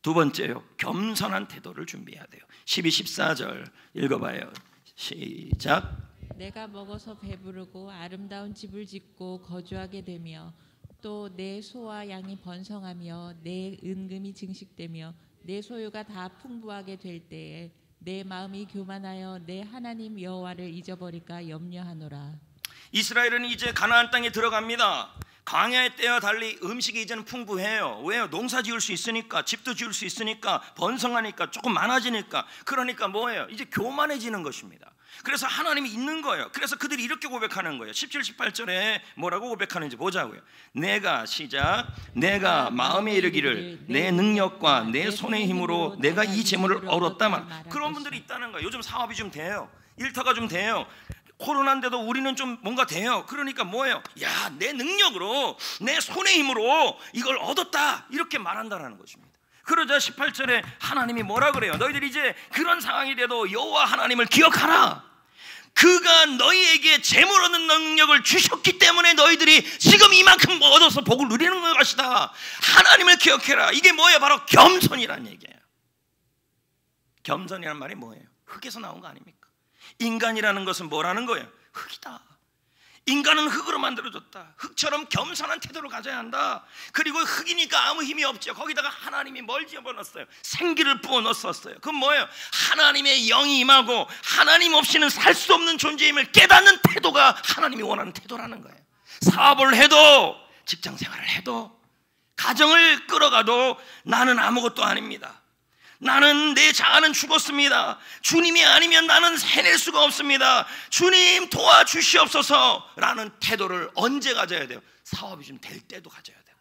두 번째요, 겸손한 태도를 준비해야 돼요. 12, 14절 읽어봐요. 시작. 내가 먹어서 배부르고 아름다운 집을 짓고 거주하게 되며 또 내 소와 양이 번성하며 내 은금이 증식되며 내 소유가 다 풍부하게 될 때에 내 마음이 교만하여 내 하나님 여호와를 잊어버릴까 염려하노라. 이스라엘은 이제 가나안 땅에 들어갑니다. 광야의 때와 달리 음식이 이제는 풍부해요. 왜요? 농사 지을 수 있으니까, 집도 지을 수 있으니까, 번성하니까, 조금 많아지니까. 그러니까 뭐예요? 이제 교만해지는 것입니다. 그래서 하나님이 있는 거예요. 그래서 그들이 이렇게 고백하는 거예요. 17, 18절에 뭐라고 고백하는지 보자고요. 내가 마음에 이르기를 내 능력과 내 손의 힘으로 내가 이 재물을 얻었다만. 그런 분들이 있다는 거예요. 요즘 사업이 좀 돼요. 일터가 좀 돼요. 코로나인데도 우리는 좀 뭔가 돼요. 그러니까 뭐예요? 야, 내 능력으로, 내 손의 힘으로 이걸 얻었다, 이렇게 말한다는 것입니다. 그러자 18절에 하나님이 뭐라 그래요? 너희들이 이제 그런 상황이 돼도 여호와 하나님을 기억하라. 그가 너희에게 재물 얻는 능력을 주셨기 때문에 너희들이 지금 이만큼 얻어서 복을 누리는 것이다. 하나님을 기억해라. 이게 뭐예요? 바로 겸손이란 얘기예요. 겸손이란 말이 뭐예요? 흙에서 나온 거 아닙니까? 인간이라는 것은 뭐라는 거예요? 흙이다. 인간은 흙으로 만들어졌다. 흙처럼 겸손한 태도를 가져야 한다. 그리고 흙이니까 아무 힘이 없죠. 거기다가 하나님이 뭘 집어넣었어요? 생기를 부어넣었어요. 그건 뭐예요? 하나님의 영이 임하고 하나님 없이는 살 수 없는 존재임을 깨닫는 태도가 하나님이 원하는 태도라는 거예요. 사업을 해도, 직장 생활을 해도, 가정을 끌어가도 나는 아무것도 아닙니다. 나는 내 자아는 죽었습니다. 주님이 아니면 나는 해낼 수가 없습니다. 주님 도와주시옵소서 라는 태도를 언제 가져야 돼요? 사업이 좀 될 때도 가져야 되고,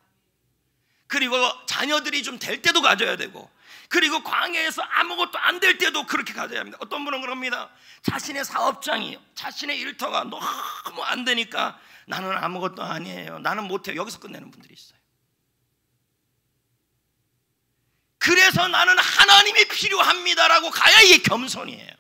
그리고 자녀들이 좀 될 때도 가져야 되고, 그리고 광야에서 아무것도 안 될 때도 그렇게 가져야 합니다. 어떤 분은 그럽니다. 자신의 사업장이, 자신의 일터가 너무 안 되니까 나는 아무것도 아니에요, 나는 못해요, 여기서 끝내는 분들이 있어요. 그래서 나는 하나님이 필요합니다라고 가야 이게 겸손이에요.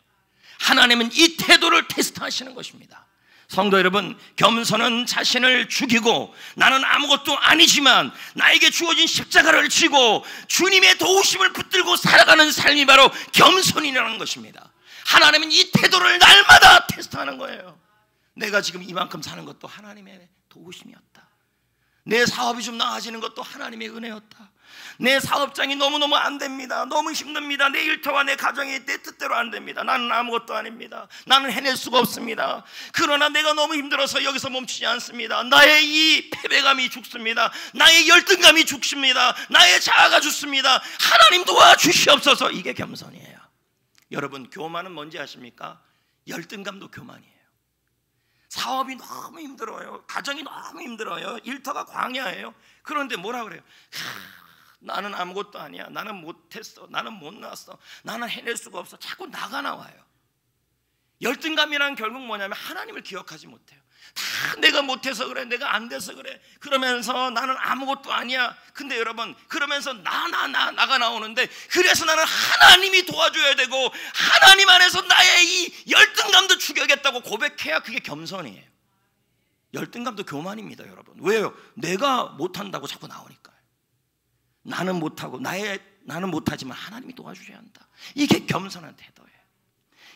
하나님은 이 태도를 테스트하시는 것입니다. 성도 여러분, 겸손은 자신을 죽이고 나는 아무것도 아니지만 나에게 주어진 십자가를 지고 주님의 도우심을 붙들고 살아가는 삶이 바로 겸손이라는 것입니다. 하나님은 이 태도를 날마다 테스트하는 거예요. 내가 지금 이만큼 사는 것도 하나님의 도우심이었다. 내 사업이 좀 나아지는 것도 하나님의 은혜였다. 내 사업장이 너무너무 안 됩니다. 너무 힘듭니다. 내 일터와 내 가정이 내 뜻대로 안 됩니다. 나는 아무것도 아닙니다. 나는 해낼 수가 없습니다. 그러나 내가 너무 힘들어서 여기서 멈추지 않습니다. 나의 이 패배감이 죽습니다. 나의 열등감이 죽습니다. 나의 자아가 죽습니다. 하나님 도와주시옵소서. 이게 겸손이에요. 여러분, 교만은 뭔지 아십니까? 열등감도 교만이에요. 사업이 너무 힘들어요. 가정이 너무 힘들어요. 일터가 광야예요. 그런데 뭐라 그래요? 나는 아무것도 아니야. 나는 못했어. 나는 못 나왔어. 나는 해낼 수가 없어. 자꾸 나가 나와요. 열등감이란 결국 뭐냐면 하나님을 기억하지 못해요. 다 내가 못해서 그래, 내가 안 돼서 그래, 그러면서 나는 아무것도 아니야. 근데 여러분, 그러면서 나가 나오는데, 그래서 나는 하나님이 도와줘야 되고 하나님 안에서 나의 이 열등감도 죽여야겠다고 고백해야 그게 겸손이에요. 열등감도 교만입니다, 여러분. 왜요? 내가 못한다고 자꾸 나오니까요. 나는 못하고 나는 못하지만 하나님이 도와주셔야 한다. 이게 겸손한 태도예요.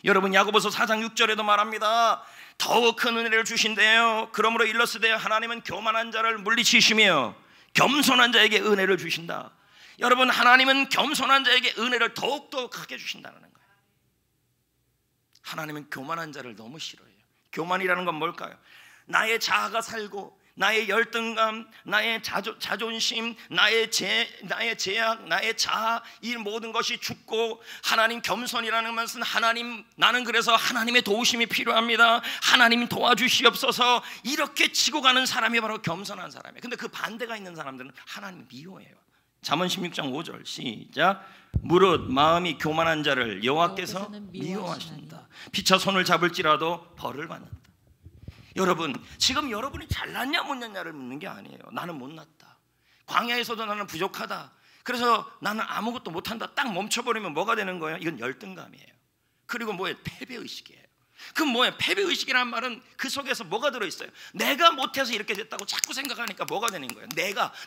여러분, 야고보서 4장 6절에도 말합니다. 더욱 큰 은혜를 주신대요. 그러므로 일러스되 하나님은 교만한 자를 물리치시며 겸손한 자에게 은혜를 주신다. 여러분, 하나님은 겸손한 자에게 은혜를 더욱더 크게 주신다는 거예요. 하나님은 교만한 자를 너무 싫어해요. 교만이라는 건 뭘까요? 나의 자아가 살고 나의 열등감, 나의 자존심, 나의 제약, 나의 자아, 이 모든 것이 죽고 하나님 겸손이라는 것은 하나님, 나는 그래서 하나님의 도우심이 필요합니다. 하나님 도와주시옵소서. 이렇게 치고 가는 사람이 바로 겸손한 사람이에요. 근데 그 반대가 있는 사람들은 하나님 미워해요. 잠언 16장 5절 시작. 무릇 마음이 교만한 자를 여호와께서 미워하신다. 피차 손을 잡을지라도 벌을 받는다. 여러분, 지금 여러분이 잘났냐 못났냐를 묻는 게 아니에요. 나는 못났다. 광야에서도 나는 부족하다. 그래서 나는 아무것도 못한다. 딱 멈춰버리면 뭐가 되는 거예요? 이건 열등감이에요. 그리고 뭐예요? 패배의식이에요. 그럼 뭐예요? 패배의식이라는 말은 그 속에서 뭐가 들어있어요? 내가 못해서 이렇게 됐다고 자꾸 생각하니까 뭐가 되는 거예요?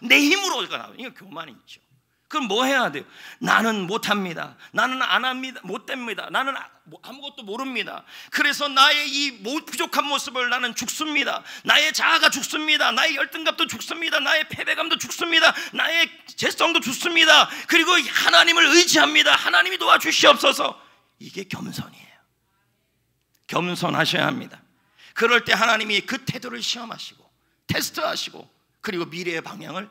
내 힘으로가 나와요. 이건 교만이 있죠. 그럼 뭐 해야 돼요? 나는 못합니다. 나는 안 합니다. 못됩니다. 나는 아무것도 모릅니다. 그래서 나의 이 부족한 모습을 나는 죽습니다. 나의 자아가 죽습니다. 나의 열등감도 죽습니다. 나의 패배감도 죽습니다. 나의 죄성도 죽습니다. 그리고 하나님을 의지합니다. 하나님이 도와주시옵소서. 이게 겸손이에요. 겸손하셔야 합니다. 그럴 때 하나님이 그 태도를 시험하시고 테스트하시고 그리고 미래의 방향을,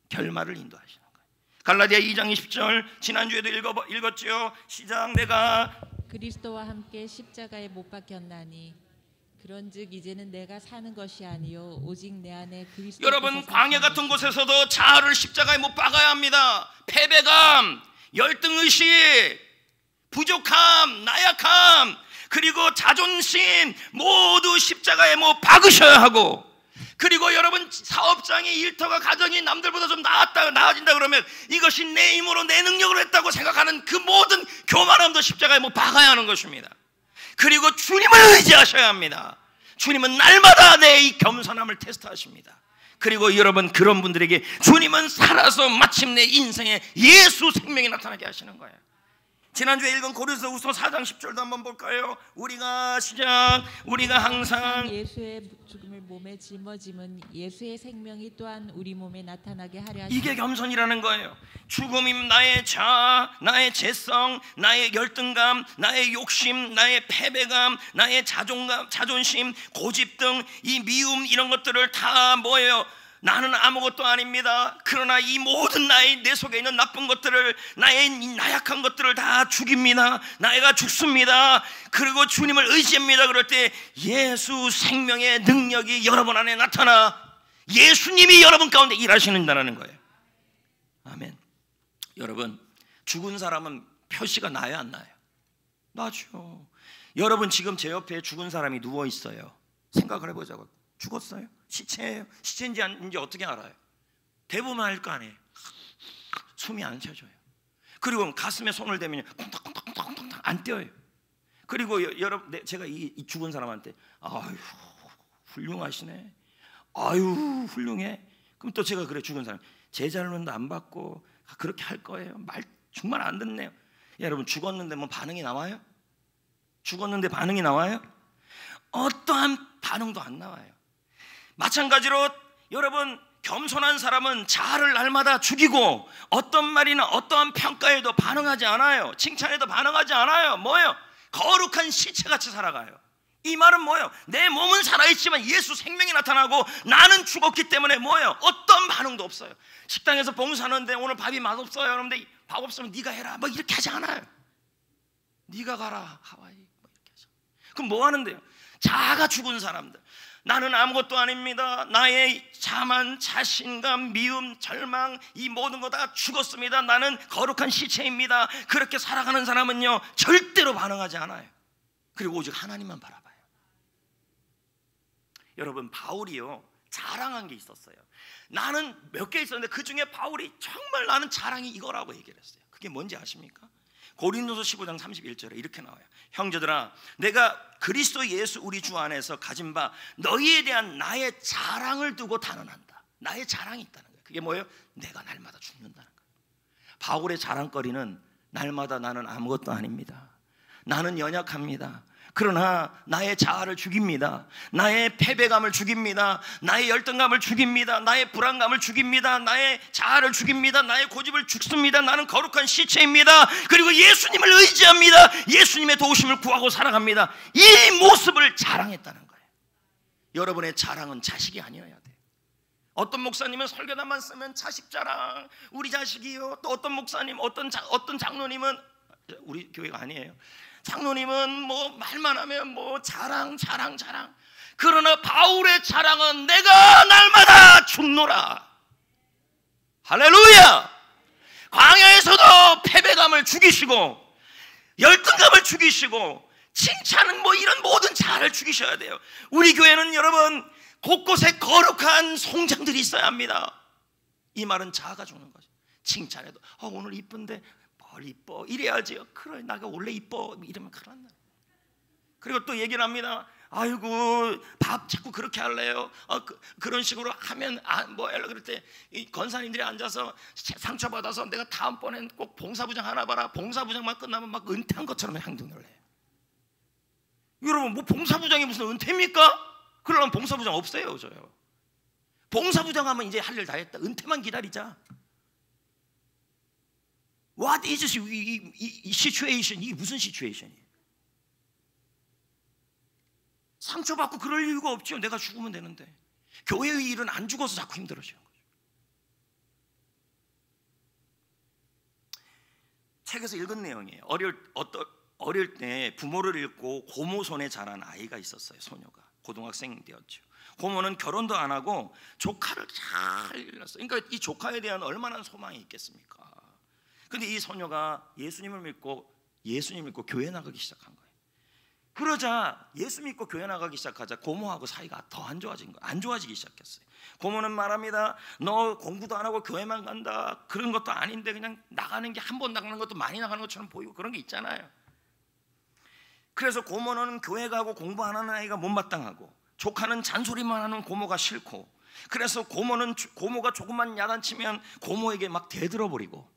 결말을 인도하시는 거예요. 갈라디아 2장 20절 지난주에도 읽었죠. 시작. 내가 그리스도와 함께 십자가에 못 박혔나니 그런즉 이제는 내가 사는 것이 아니요 오직 내 안에 그리스도. 여러분, 광야 같은 곳에서도 자아를 십자가에 못 박아야 합니다. 패배감, 열등의식, 부족함, 나약함, 그리고 자존심 모두 십자가에 못 박으셔야 하고, 그리고 여러분 사업장이, 일터가, 가정이 남들보다 좀 나아진다 그러면 이것이 내 힘으로 내 능력으로 했다고 생각하는 그 모든 교만함도 십자가에 못 박아야 하는 것입니다. 그리고 주님을 의지하셔야 합니다. 주님은 날마다 내 이 겸손함을 테스트하십니다. 그리고 여러분, 그런 분들에게 주님은 살아서 마침내 인생에 예수 생명이 나타나게 하시는 거예요. 지난주에 읽은 고린도후서 4장 10절도 한번 볼까요? 우리가 항상 예수의 죽음을 몸에 짊어짐은 예수의 생명이 또한 우리 몸에 나타나게 하려 하시니. 이게 겸손이라는 거예요. 죽음임 나의 자아, 나의 죄성, 나의 열등감, 나의 욕심, 나의 패배감, 나의 자존심, 고집 등 이 미움, 이런 것들을 다 뭐예요? 나는 아무것도 아닙니다. 그러나 이 모든 내 속에 있는 나쁜 것들을, 나의 나약한 것들을 다 죽입니다. 나이가 죽습니다. 그리고 주님을 의지합니다. 그럴 때 예수 생명의 능력이 여러분 안에 나타나 예수님이 여러분 가운데 일하시는다는 거예요. 아멘. 여러분, 죽은 사람은 표시가 나요, 안 나요? 나죠. 여러분, 지금 제 옆에 죽은 사람이 누워 있어요. 생각을 해보자고. 죽었어요? 시체예요? 시체인지 아닌지 어떻게 알아요? 대부분 알 거 아니에요. 숨이 안 쉬어져요. 그리고 가슴에 손을 대면 콩닥콩닥콩닥콩닥 안 뛰어요. 그리고 여러분, 제가 이 죽은 사람한테 아유 훌륭하시네, 아유 훌륭해. 그럼 또 제가 그래, 죽은 사람 제 잘못도 안 받고 그렇게 할 거예요. 말 정말 안 듣네요. 여러분, 죽었는데 뭐 반응이 나와요? 죽었는데 반응이 나와요? 어떠한 반응도 안 나와요. 마찬가지로 여러분, 겸손한 사람은 자아를 날마다 죽이고 어떤 말이나 어떠한 평가에도 반응하지 않아요. 칭찬에도 반응하지 않아요. 뭐예요? 거룩한 시체같이 살아가요. 이 말은 뭐예요? 내 몸은 살아있지만 예수 생명이 나타나고 나는 죽었기 때문에 뭐예요? 어떤 반응도 없어요. 식당에서 봉사하는데 오늘 밥이 맛없어요. 그런데 밥 없으면 네가 해라, 뭐 이렇게 하지 않아요. 네가 가라 하와이, 뭐 이렇게 하죠. 그럼 뭐 하는데요? 자아가 죽은 사람들, 나는 아무것도 아닙니다. 나의 자만, 자신감, 미움, 절망, 이 모든 거 다 죽었습니다. 나는 거룩한 시체입니다. 그렇게 살아가는 사람은요, 절대로 반응하지 않아요. 그리고 오직 하나님만 바라봐요. 여러분, 바울이요, 자랑한 게 있었어요. 나는 몇 개 있었는데 그 중에 바울이 정말 나는 자랑이 이거라고 얘기를 했어요. 그게 뭔지 아십니까? 고린도서 15장 31절에 이렇게 나와요. 형제들아, 내가 그리스도 예수 우리 주 안에서 가진 바 너희에 대한 나의 자랑을 두고 단언한다. 나의 자랑이 있다는 거예요. 그게 뭐예요? 내가 날마다 죽는다는 거예요. 바울의 자랑거리는 날마다 나는 아무것도 아닙니다. 나는 연약합니다. 그러나 나의 자아를 죽입니다. 나의 패배감을 죽입니다. 나의 열등감을 죽입니다. 나의 불안감을 죽입니다. 나의 자아를 죽입니다. 나의 고집을 죽습니다. 나는 거룩한 시체입니다. 그리고 예수님을 의지합니다. 예수님의 도우심을 구하고 살아갑니다. 이 모습을 자랑했다는 거예요. 여러분의 자랑은 자식이 아니어야 돼요. 어떤 목사님은 설교단만 쓰면 자식 자랑, 우리 자식이요. 또 어떤 목사님, 어떤 장로님은, 우리 교회가 아니에요, 장로님은 뭐 말만 하면 뭐 자랑. 그러나 바울의 자랑은 내가 날마다 죽노라. 할렐루야. 광야에서도 패배감을 죽이시고 열등감을 죽이시고 칭찬은 뭐 이런 모든 자아를 죽이셔야 돼요. 우리 교회는 여러분 곳곳에 거룩한 송장들이 있어야 합니다. 이 말은 자아가 죽는 거죠. 칭찬해도 오늘 이쁜데 뭘 이뻐, 이래야지요. 그래, 나가 원래 이뻐, 이러면 큰일 난다. 그리고 또 얘기를 합니다. 아이고, 밥 자꾸 그렇게 할래요. 그런 식으로 하면 뭐야. 그럴 때 이 권사님들이 앉아서 상처받아서 내가 다음번엔 꼭 봉사부장 하나 봐라. 봉사부장만 끝나면 막 은퇴한 것처럼 행동을 해요. 여러분, 뭐 봉사부장이 무슨 은퇴입니까? 그러려면 봉사부장 없어요. 저요. 봉사부장 하면 이제 할 일 다 했다. 은퇴만 기다리자. What is 이 situation? 이게 무슨 시츄에이션이에요? 상처받고 그럴 이유가 없죠. 내가 죽으면 되는데. 교회의 일은 안 죽어서 자꾸 힘들어져요. 책에서 읽은 내용이에요. 어릴 때 부모를 잃고 고모 손에 자란 아이가 있었어요. 소녀가 고등학생 되었죠. 고모는 결혼도 안 하고 조카를 잘 일렀어요. 그러니까 이 조카에 대한 얼마나 소망이 있겠습니까? 근데 이 소녀가 예수님을 믿고 교회 나가기 시작한 거예요. 그러자 예수 믿고 교회 나가기 시작하자 고모하고 사이가 더 안 좋아진 거예요. 안 좋아지기 시작했어요. 고모는 말합니다. 너 공부도 안 하고 교회만 간다. 그런 것도 아닌데 그냥 나가는 게 한 번 나가는 것도 많이 나가는 것처럼 보이고 그런 게 있잖아요. 그래서 고모는 교회 가고 공부 안 하는 아이가 못마땅하고 조카는 잔소리만 하는 고모가 싫고, 그래서 고모가 조금만 야단치면 고모에게 막 대들어버리고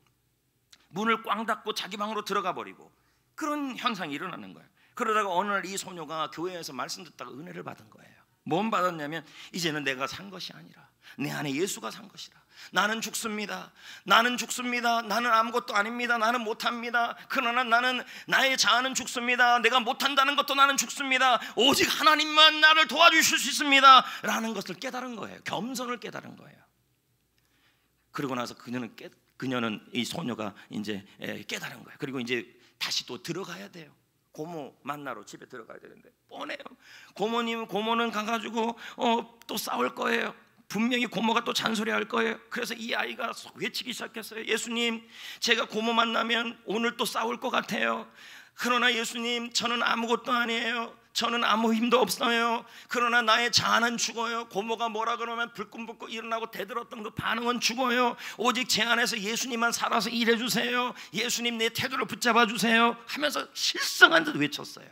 문을 꽝 닫고 자기 방으로 들어가 버리고 그런 현상이 일어나는 거예요. 그러다가 어느 날 이 소녀가 교회에서 말씀 듣다가 은혜를 받은 거예요. 뭔 받았냐면 이제는 내가 산 것이 아니라 내 안에 예수가 산 것이라. 나는 죽습니다. 나는 아무것도 아닙니다. 나는 못합니다. 그러나 나는 나의 자아는 죽습니다. 내가 못한다는 것도 나는 죽습니다. 오직 하나님만 나를 도와주실 수 있습니다 라는 것을 깨달은 거예요. 겸손을 깨달은 거예요. 그리고 나서 그녀는 이 소녀가 이제 깨달은 거예요. 그리고 이제 다시 또 들어가야 돼요. 고모 만나러 집에 들어가야 되는데 뻔해요. 고모는 가가지고 또 싸울 거예요. 분명히 고모가 또 잔소리할 거예요. 그래서 이 아이가 외치기 시작했어요. 예수님, 제가 고모 만나면 오늘 또 싸울 것 같아요. 그러나 예수님, 저는 아무것도 아니에요. 저는 아무 힘도 없어요. 그러나 나의 자아는 죽어요. 고모가 뭐라 그러면 불끈불끈 일어나고 대들었던 그 반응은 죽어요. 오직 제 안에서 예수님만 살아서 일해주세요. 예수님, 내 태도를 붙잡아 주세요 하면서 실성한 듯 외쳤어요.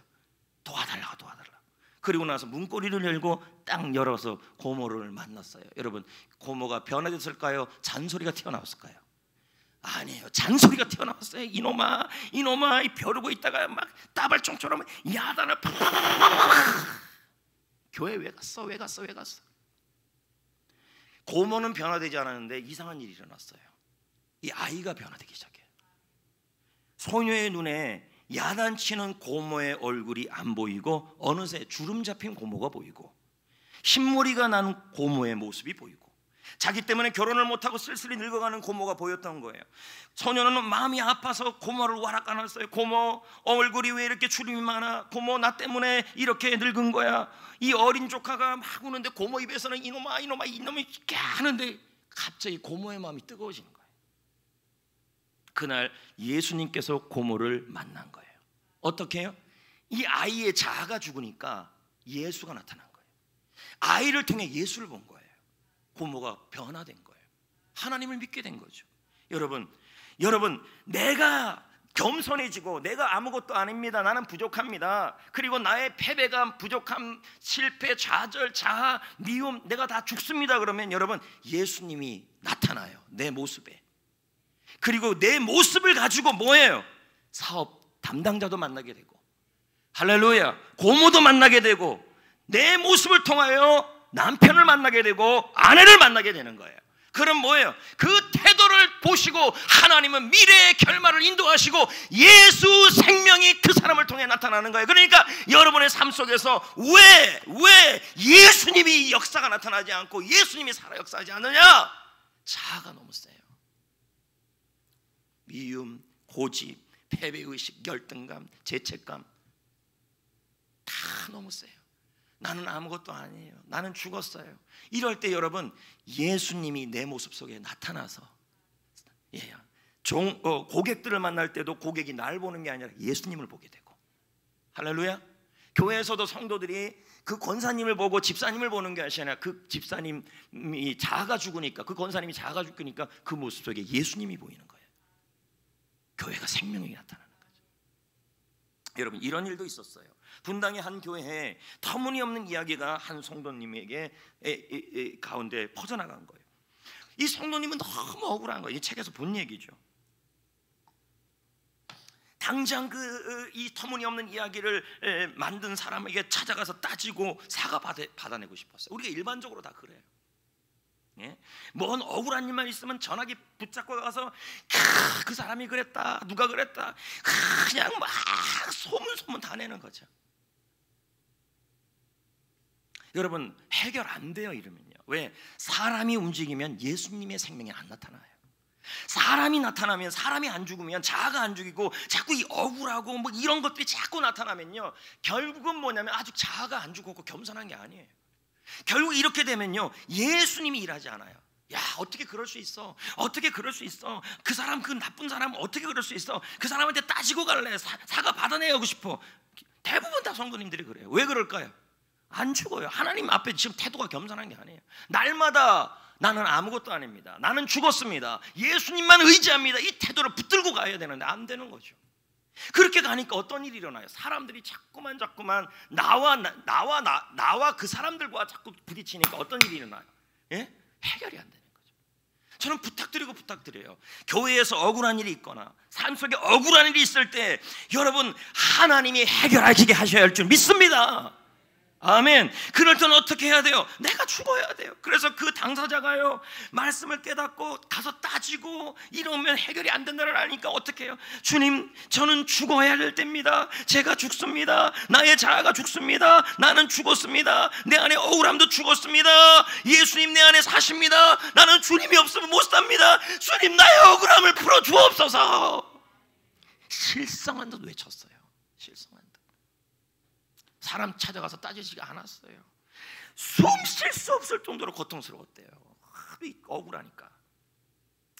도와달라. 그리고 나서 문고리를 열고 딱 열어서 고모를 만났어요. 여러분, 고모가 변화됐을까요? 잔소리가 튀어나왔을까요? 아니에요. 잔소리가 튀어나왔어요. 이놈아 벼르고 있다가 막 따발총처럼 야단을 팍. 교회 왜 갔어? 고모는 변화되지 않았는데 이상한 일이 일어났어요. 이 아이가 변화되기 시작해요. 소녀의 눈에 야단치는 고모의 얼굴이 안 보이고 어느새 주름 잡힌 고모가 보이고 흰머리가 난 고모의 모습이 보이고 자기 때문에 결혼을 못하고 쓸쓸히 늙어가는 고모가 보였던 거예요. 소녀는 마음이 아파서 고모를 와락 안았어요. 고모, 얼굴이 왜 이렇게 주름이 많아? 고모, 나 때문에 이렇게 늙은 거야. 이 어린 조카가 막 우는데 고모 입에서는 이놈이 이렇게 하는데 갑자기 고모의 마음이 뜨거워지는 거예요. 그날 예수님께서 고모를 만난 거예요. 어떻게 해요? 이 아이의 자아가 죽으니까 예수가 나타난 거예요. 아이를 통해 예수를 본 거예요. 고모가 변화된 거예요. 하나님을 믿게 된 거죠. 여러분, 내가 겸손해지고 내가 아무것도 아닙니다. 나는 부족합니다. 그리고 나의 패배감, 부족함, 실패, 좌절, 자아, 미움, 내가 다 죽습니다. 그러면 여러분, 예수님이 나타나요. 내 모습에. 그리고 내 모습을 가지고 뭐예요? 사업 담당자도 만나게 되고, 할렐루야, 고모도 만나게 되고, 내 모습을 통하여 남편을 만나게 되고 아내를 만나게 되는 거예요. 그럼 뭐예요? 그 태도를 보시고 하나님은 미래의 결말을 인도하시고 예수 생명이 그 사람을 통해 나타나는 거예요. 그러니까 여러분의 삶 속에서 왜 예수님이 역사가 나타나지 않고 예수님이 살아 역사하지 않느냐? 자아가 너무 세요. 미움, 고집, 패배의식, 열등감, 죄책감 다 너무 세요. 나는 아무것도 아니에요. 나는 죽었어요. 이럴 때 여러분, 예수님이 내 모습 속에 나타나서 고객들을 만날 때도 고객이 날 보는 게 아니라 예수님을 보게 되고, 할렐루야. 교회에서도 성도들이 그 권사님을 보고 집사님을 보는 게 아니라 그 집사님이 자아가 죽으니까, 그 권사님이 자아가 죽으니까 그 모습 속에 예수님이 보이는 거예요. 교회가 생명이 나타나는 거죠. 여러분, 이런 일도 있었어요. 분당의 한 교회에 터무니없는 이야기가 한 성도님에게 가운데 퍼져나간 거예요. 이 성도님은 너무 억울한 거예요. 이 책에서 본 얘기죠. 당장 이 터무니없는 이야기를 만든 사람에게 찾아가서 따지고 사과 받아내고 싶었어요. 우리가 일반적으로 다 그래요. 뭔 억울한 일만 있으면 전화기 붙잡고 가서 그 사람이 그랬다, 누가 그랬다, 그냥 막 소문 다 내는 거죠. 여러분, 해결 안 돼요. 이러면요. 왜? 사람이 움직이면 예수님의 생명이 안 나타나요. 사람이 나타나면, 사람이 안 죽으면, 자아가 안 죽이고 자꾸 이 억울하고 뭐 이런 것들이 자꾸 나타나면요, 결국은 뭐냐면 아직 자아가 안 죽었고 겸손한 게 아니에요. 결국 이렇게 되면요, 예수님이 일하지 않아요. 야, 어떻게 그럴 수 있어? 어떻게 그럴 수 있어? 그 사람, 그 나쁜 사람 어떻게 그럴 수 있어? 그 사람한테 따지고 갈래? 사과 받아내고 싶어. 대부분 다 성도님들이 그래요. 왜 그럴까요? 안 죽어요. 하나님 앞에 지금 태도가 겸손한 게 아니에요. 날마다 나는 아무것도 아닙니다, 나는 죽었습니다, 예수님만 의지합니다, 이 태도를 붙들고 가야 되는데 안 되는 거죠. 그렇게 가니까 어떤 일이 일어나요? 사람들이 자꾸만 나와 그 사람들과 자꾸 부딪히니까 어떤 일이 일어나요? 예? 해결이 안 되는 거죠. 저는 부탁드려요. 교회에서 억울한 일이 있거나 삶 속에 억울한 일이 있을 때 여러분, 하나님이 해결하시게 하셔야 할 줄 믿습니다. 아멘. 그럴 때는 어떻게 해야 돼요? 내가 죽어야 돼요. 그래서 그 당사자가요, 말씀을 깨닫고 가서 따지고 이러면 해결이 안 된다는 아니까 어떻게 해요? 주님, 저는 죽어야 될 때입니다. 제가 죽습니다. 나의 자아가 죽습니다. 나는 죽었습니다. 내 안에 억울함도 죽었습니다. 예수님 내 안에 사십니다. 나는 주님이 없으면 못 삽니다. 주님, 나의 억울함을 풀어 주옵소서. 실성한 듯 외쳤어요. 실성한 듯. 사람 찾아가서 따지지 않았어요. 숨 쉴 수 없을 정도로 고통스러웠대요. 하도 억울하니까.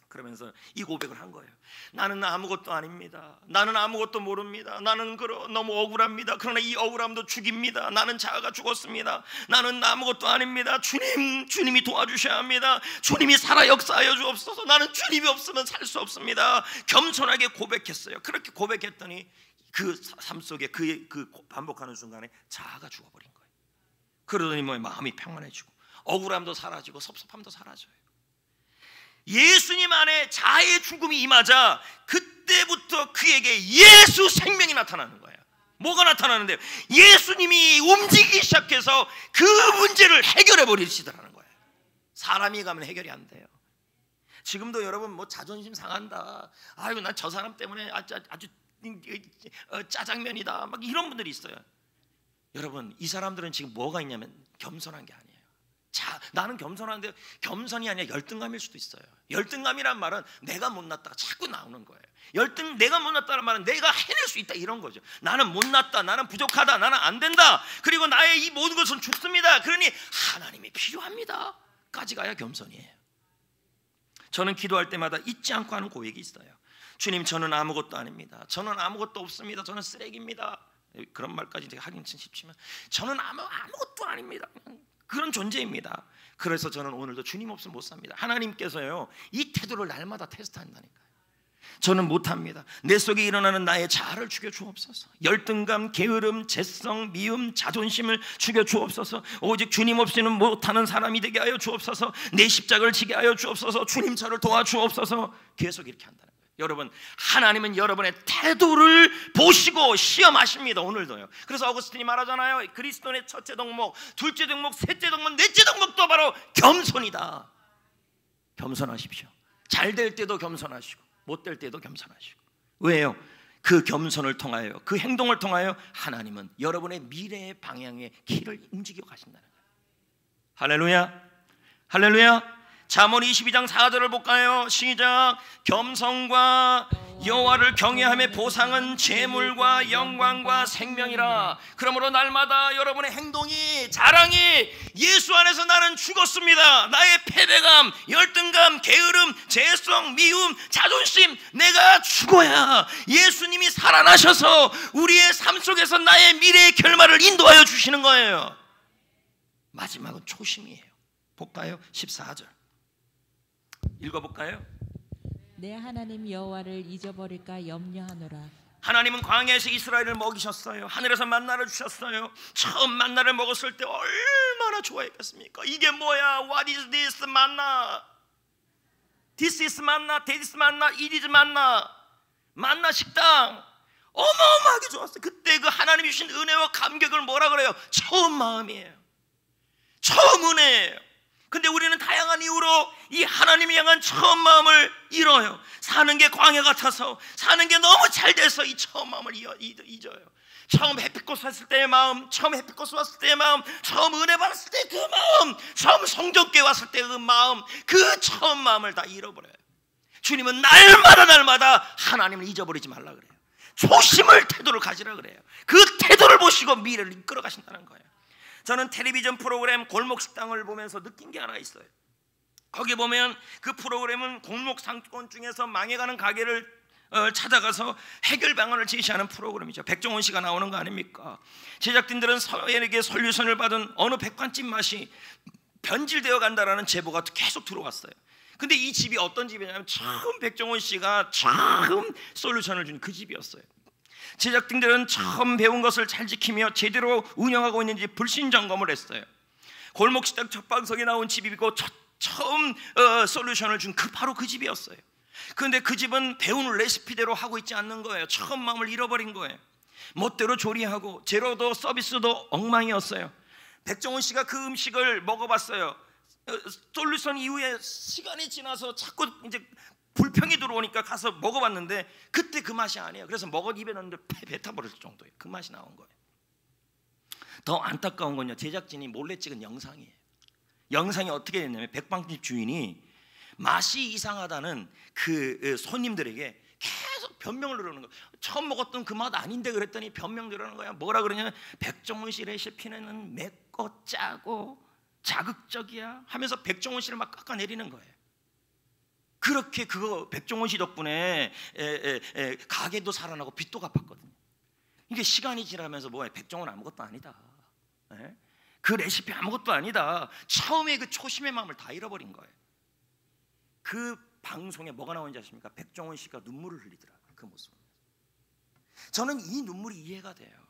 그러면서 이 고백을 한 거예요. 나는 아무것도 아닙니다. 나는 아무것도 모릅니다. 나는 너무 억울합니다. 그러나 이 억울함도 죽입니다. 나는 자아가 죽었습니다. 나는 아무것도 아닙니다. 주님이 도와주셔야 합니다. 주님이 살아 역사하여 주옵소서. 나는 주님이 없으면 살 수 없습니다. 겸손하게 고백했어요. 그렇게 고백했더니 그 삶 속에 그 반복하는 순간에 자아가 죽어버린 거예요. 그러더니 마음이 평안해지고 억울함도 사라지고 섭섭함도 사라져요. 예수님 안에 자아의 죽음이 임하자 그때부터 그에게 예수 생명이 나타나는 거예요. 뭐가 나타나는데요? 예수님이 움직이기 시작해서 그 문제를 해결해 버리시더라는 거예요. 사람이 가면 해결이 안 돼요. 지금도 여러분 자존심 상한다, 아이고 난 저 사람 때문에 아주 짜장면이다, 막 이런 분들이 있어요. 여러분, 이 사람들은 지금 뭐가 있냐면 겸손한 게 아니에요. 나는 겸손한데 겸손이 아니라 열등감일 수도 있어요. 열등감이란 말은 내가 못났다가 자꾸 나오는 거예요. 내가 못났다는 말은 내가 해낼 수 있다, 이런 거죠. 나는 못났다, 나는 부족하다, 나는 안 된다, 그리고 나의 이 모든 것은 죽습니다, 그러니 하나님이 필요합니다 까지 가야 겸손이에요. 저는 기도할 때마다 잊지 않고 하는 고백이 있어요. 주님, 저는 아무것도 아닙니다. 저는 아무것도 없습니다. 저는 쓰레기입니다. 그런 말까지 하긴 쉽지만 저는 아무것도 아닙니다. 그런 존재입니다. 그래서 저는 오늘도 주님 없으면 못 삽니다. 하나님께서요, 이 태도를 날마다 테스트한다니까요. 저는 못합니다. 내 속에 일어나는 나의 자아를 죽여 주옵소서. 열등감, 게으름, 재성, 미움, 자존심을 죽여 주옵소서. 오직 주님 없이는 못하는 사람이 되게 하여 주옵소서. 내 십자가를 지게 하여 주옵소서. 주님 저를 도와주옵소서. 계속 이렇게 한다는 거예요. 여러분, 하나님은 여러분의 태도를 보시고 시험하십니다. 오늘도요. 그래서 어거스틴이 말하잖아요. 그리스도의 첫째 덕목, 둘째 덕목, 셋째 덕목, 넷째 덕목도 바로 겸손이다. 겸손하십시오. 잘 될 때도 겸손하시고 못 될 때도 겸손하시고. 왜요? 그 겸손을 통하여, 그 행동을 통하여 하나님은 여러분의 미래의 방향의 길을 움직여 가신다는 거예요. 할렐루야, 할렐루야. 잠언 22장 4절을 볼까요? 시작. 겸손과 여호와를 경외함의 보상은 재물과 영광과 생명이라. 그러므로 날마다 여러분의 행동이, 자랑이 예수 안에서 나는 죽었습니다, 나의 패배감, 열등감, 게으름, 재성, 미움, 자존심, 내가 죽어야 예수님이 살아나셔서 우리의 삶 속에서 나의 미래의 결말을 인도하여 주시는 거예요. 마지막은 초심이에요. 볼까요? 14절 읽어볼까요? 내 하나님 여호와를 잊어버릴까 염려하노라. 하나님은 광야에서 이스라엘을 먹이셨어요. 하늘에서 만나를 주셨어요. 처음 만나를 먹었을 때 얼마나 좋아했겠습니까? 이게 뭐야? What is this manna? This is manna, that is manna, it is manna. 만나 식당 어마어마하게 좋았어요. 그때 그 하나님이 주신 은혜와 감격을 뭐라 그래요? 처음 마음이에요. 처음 은혜예요. 근데 우리는 다양한 이유로 이 하나님이 향한 처음 마음을 잃어요. 사는 게 광야 같아서, 사는 게 너무 잘 돼서 이 처음 마음을 잊어요. 처음 햇빛꽃 왔을 때의 마음, 처음 햇빛꽃 왔을 때의 마음, 처음 은혜 받았을 때 그 마음, 처음 성전교회 왔을 때 그 마음, 그 처음 마음을 다 잃어버려요. 주님은 날마다 하나님을 잊어버리지 말라 그래요. 초심을 태도를 가지라 그래요. 그 태도를 보시고 미래를 이끌어 가신다는 거예요. 저는 텔레비전 프로그램 골목식당을 보면서 느낀 게 하나 있어요. 거기 보면 그 프로그램은 골목 상권 중에서 망해가는 가게를 찾아가서 해결 방안을 제시하는 프로그램이죠. 백종원 씨가 나오는 거 아닙니까? 제작진들은 서로에게 솔루션을 받은 어느 백반집 맛이 변질되어 간다라는 제보가 계속 들어왔어요. 근데 이 집이 어떤 집이냐면 처음 백종원 씨가 처음 솔루션을 준 그 집이었어요. 제작진들은 처음 배운 것을 잘 지키며 제대로 운영하고 있는지 불신 점검을 했어요. 골목식당 첫 방송에 나온 집이고 처음 솔루션을 준 바로 그 집이었어요. 그런데 그 집은 배운 레시피대로 하고 있지 않는 거예요. 처음 마음을 잃어버린 거예요. 멋대로 조리하고 재료도 서비스도 엉망이었어요. 백종원 씨가 그 음식을 먹어봤어요. 솔루션 이후에 시간이 지나서 자꾸 이제 불평이 들어오니까 가서 먹어봤는데 그때 그 맛이 아니에요. 그래서 입에 넣는데 뱉어버릴 정도예요. 그 맛이 나온 거예요. 더 안타까운 건요, 제작진이 몰래 찍은 영상이에요. 영상이 어떻게 됐냐면 백반집 주인이 맛이 이상하다는 그 손님들에게 계속 변명을 들어오는 거예요. 처음 먹었던 그 맛 아닌데 그랬더니 변명 들어오는 거야. 뭐라 그러냐면 백종원 씨 레시피는 맵고 짜고 자극적이야 하면서 백종원 씨를 막 깎아내리는 거예요. 그렇게 그거 백종원 씨 덕분에 가게도 살아나고 빚도 갚았거든요. 이게 시간이 지나면서 뭐야, 백종원 아무것도 아니다. 그 레시피 아무것도 아니다. 처음에 그 초심의 마음을 다 잃어버린 거예요. 그 방송에 뭐가 나오는지 아십니까? 백종원 씨가 눈물을 흘리더라고요. 그 모습을. 저는 이 눈물이 이해가 돼요.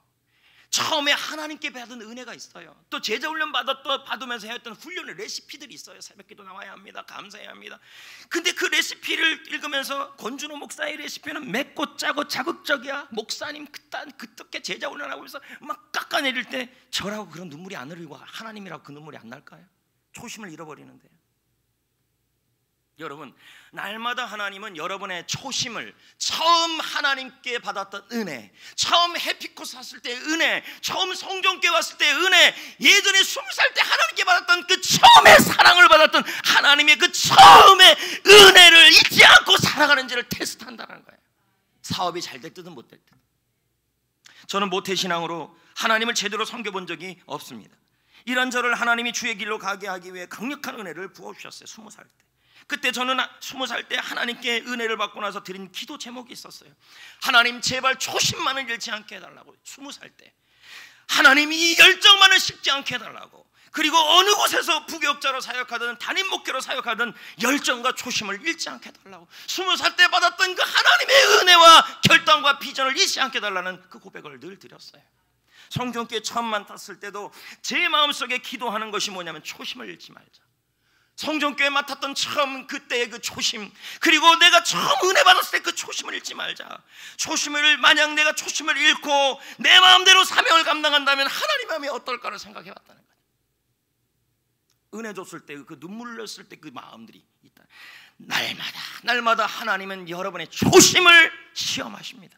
처음에 하나님께 받은 은혜가 있어요. 또 제자 훈련 받으면서 해왔던 훈련의 레시피들이 있어요. 새벽기도 나와야 합니다. 감사해야 합니다. 근데 그 레시피를 읽으면서 권준호 목사의 레시피는 맵고 짜고 자극적이야. 목사님 그떻게 제자 훈련하고 있어 막 깎아내릴 때 저라고 그런 눈물이 안 흐르고 하나님이라고 그 눈물이 안 날까요? 초심을 잃어버리는데요. 여러분, 날마다 하나님은 여러분의 초심을, 처음 하나님께 받았던 은혜, 처음 해피코 샀을 때의 은혜, 처음 성경께 왔을 때의 은혜, 예전에 20살 때 하나님께 받았던 그 처음의 사랑을 받았던 하나님의 그 처음의 은혜를 잊지 않고 살아가는지를 테스트한다는 거예요. 사업이 잘 될 듯은 못 될 듯. 저는 모태신앙으로 하나님을 제대로 섬겨본 적이 없습니다. 이런 저를 하나님이 주의 길로 가게 하기 위해 강력한 은혜를 부어주셨어요. 20살 때. 그때 저는 20살 때 하나님께 은혜를 받고 나서 드린 기도 제목이 있었어요. 하나님 제발 초심만을 잃지 않게 해달라고. 20살 때 하나님이 이 열정만을 식지 않게 해달라고. 그리고 어느 곳에서 부교육자로 사역하든 담임 목회로 사역하든 열정과 초심을 잃지 않게 해달라고. 20살 때 받았던 그 하나님의 은혜와 결단과 비전을 잃지 않게 해달라는 그 고백을 늘 드렸어요. 성경교회 처음 맡았을 때도 제 마음속에 기도하는 것이 뭐냐면 초심을 잃지 말자. 성전교회 맡았던 처음 그때의 그 초심, 그리고 내가 처음 은혜 받았을 때 그 초심을 잃지 말자. 만약 내가 초심을 잃고 내 마음대로 사명을 감당한다면 하나님 마음이 어떨까를 생각해 봤다는 거예요. 은혜 줬을 때 그 눈물 흘렸을 때 그 마음들이 있다. 날마다 하나님은 여러분의 초심을 시험하십니다.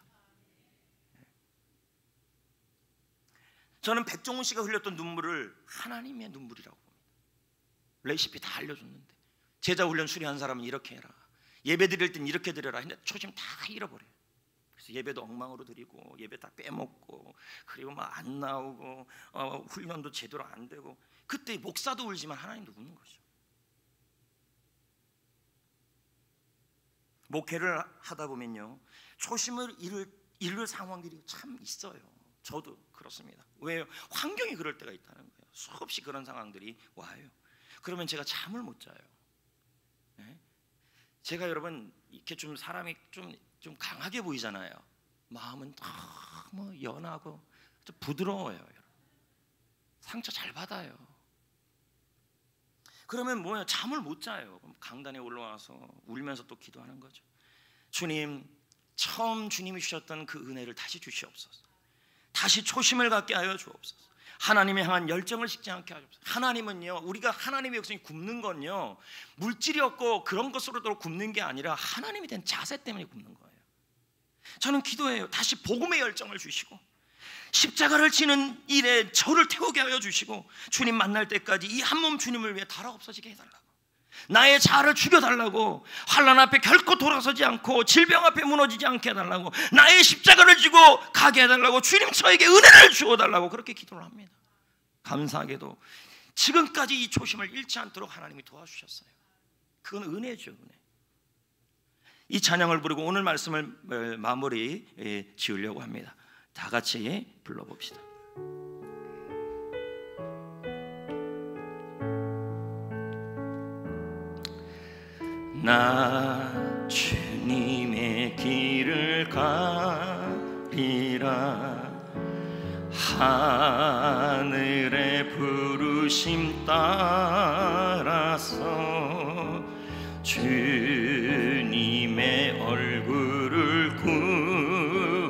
저는 백종원 씨가 흘렸던 눈물을 하나님의 눈물이라고. 레시피 다 알려줬는데 제자 훈련 수료한 사람은 이렇게 해라, 예배 드릴 땐 이렇게 드려라 했는데 초심 다 잃어버려요. 그래서 예배도 엉망으로 드리고 예배 다 빼먹고 그리고 막 안 나오고 훈련도 제대로 안 되고 그때 목사도 울지만 하나님도 우는 거죠. 목회를 하다 보면요 초심을 잃을 상황들이 참 있어요. 저도 그렇습니다. 왜요? 환경이 그럴 때가 있다는 거예요. 수없이 그런 상황들이 와요. 그러면 제가 잠을 못 자요. 네? 제가 여러분 이렇게 좀 사람이 좀 강하게 보이잖아요. 마음은 너무 연하고 좀 부드러워요. 상처 잘 받아요. 그러면 뭐예요? 잠을 못 자요. 강단에 올라와서 울면서 또 기도하는 거죠. 주님, 처음 주님이 주셨던 그 은혜를 다시 주시옵소서. 다시 초심을 갖게 하여 주옵소서. 하나님에 향한 열정을 식지 않게 하옵소서. 하나님은요, 우리가 하나님의 백성이 굽는 건요 물질이 없고 그런 것으로도 굽는 게 아니라 하나님이 된 자세 때문에 굽는 거예요. 저는 기도해요. 다시 복음의 열정을 주시고 십자가를 지는 일에 저를 태우게 하여 주시고 주님 만날 때까지 이 한 몸 주님을 위해 달아 없어지게 해달라고. 나의 자아를 죽여달라고, 환난 앞에 결코 돌아서지 않고 질병 앞에 무너지지 않게 해달라고, 나의 십자가를 지고 가게 해달라고, 주님 저에게 은혜를 주어달라고 그렇게 기도를 합니다. 감사하게도 지금까지 이 초심을 잃지 않도록 하나님이 도와주셨어요. 그건 은혜죠, 은혜. 이 찬양을 부르고 오늘 말씀을 마무리 지으려고 합니다. 다 같이 불러봅시다. 나 주님의 길을 가리라. 하늘의 부르심 따라서 주님의 얼굴을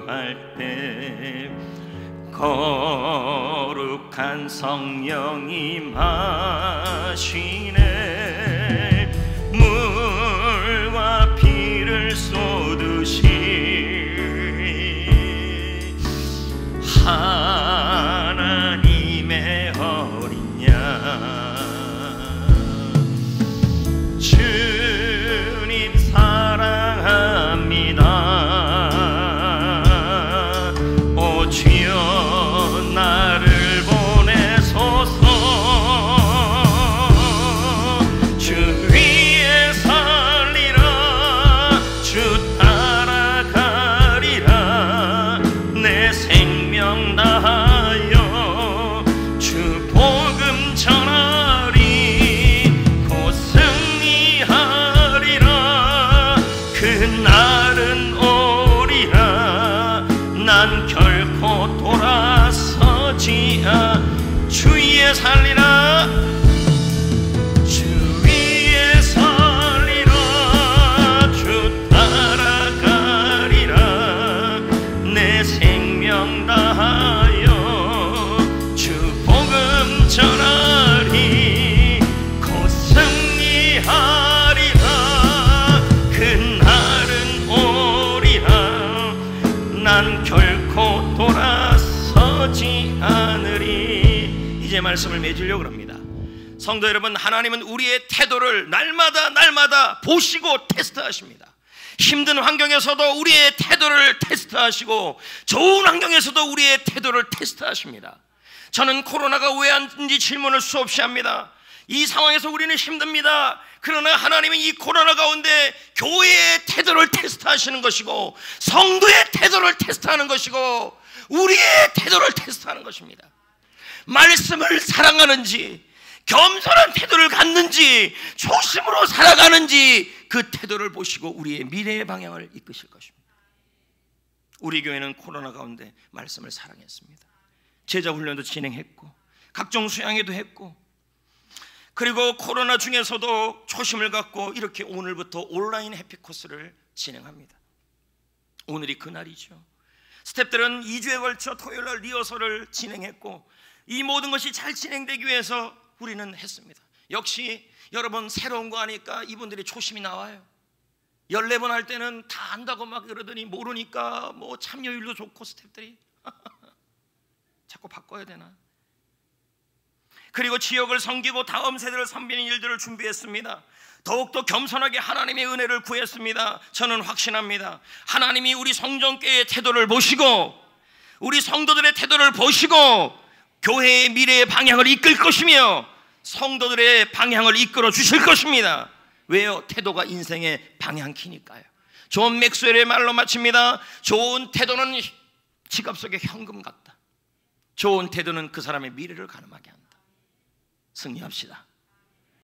구할 때 거룩한 성령이 마시네. 물과 피를 쏟으시 하나님의 어린 양, 주님 사랑합니다. 오 주여 나를 보내소서. 주 위에 살리라. 주 따라가리라. 내 생명 다하여 주 복음 전하리. 곧 승리하리라. 그날은 오리라. 난 결코 돌아서지 주 위에 살리라. 주 위에 살리라. 주 따라가리라. 내 생명 다하여 주 복음 전하리. 곧 승리하리라. 그날은 오리라. 난 결코 돌아서지 않으리. 이제 말씀을 맺으려고 합니다. 성도 여러분, 하나님은 우리의 태도를 날마다 보시고 테스트하십니다. 힘든 환경에서도 우리의 태도를 테스트하시고 좋은 환경에서도 우리의 태도를 테스트하십니다. 저는 코로나가 왜 왔는지 질문을 수없이 합니다. 이 상황에서 우리는 힘듭니다. 그러나 하나님은 이 코로나 가운데 교회의 태도를 테스트하시는 것이고, 성도의 태도를 테스트하는 것이고, 우리의 태도를 테스트하는 것입니다. 말씀을 사랑하는지, 겸손한 태도를 갖는지, 초심으로 살아가는지, 그 태도를 보시고 우리의 미래의 방향을 이끄실 것입니다. 우리 교회는 코로나 가운데 말씀을 사랑했습니다. 제자 훈련도 진행했고, 각종 수양회도 했고, 그리고 코로나 중에서도 초심을 갖고 이렇게 오늘부터 온라인 해피 코스를 진행합니다. 오늘이 그날이죠. 스태프들은 2주에 걸쳐 토요일날 리허설을 진행했고, 이 모든 것이 잘 진행되기 위해서 우리는 했습니다. 역시 여러분, 새로운 거 하니까 이분들이 초심이 나와요. 14번 할 때는 다 안다고 막 그러더니 모르니까 뭐 참여율도 좋고 스태프들이 자꾸 바꿔야 되나. 그리고 지역을 섬기고 다음 세대를 섬기는 일들을 준비했습니다. 더욱더 겸손하게 하나님의 은혜를 구했습니다. 저는 확신합니다. 하나님이 우리 성전교회의 태도를 보시고, 우리 성도들의 태도를 보시고 교회의 미래의 방향을 이끌 것이며 성도들의 방향을 이끌어 주실 것입니다. 왜요? 태도가 인생의 방향키니까요. 존 맥스웰의 말로 마칩니다. 좋은 태도는 지갑 속의 현금 같다. 좋은 태도는 그 사람의 미래를 가늠하게 한다. 승리합시다.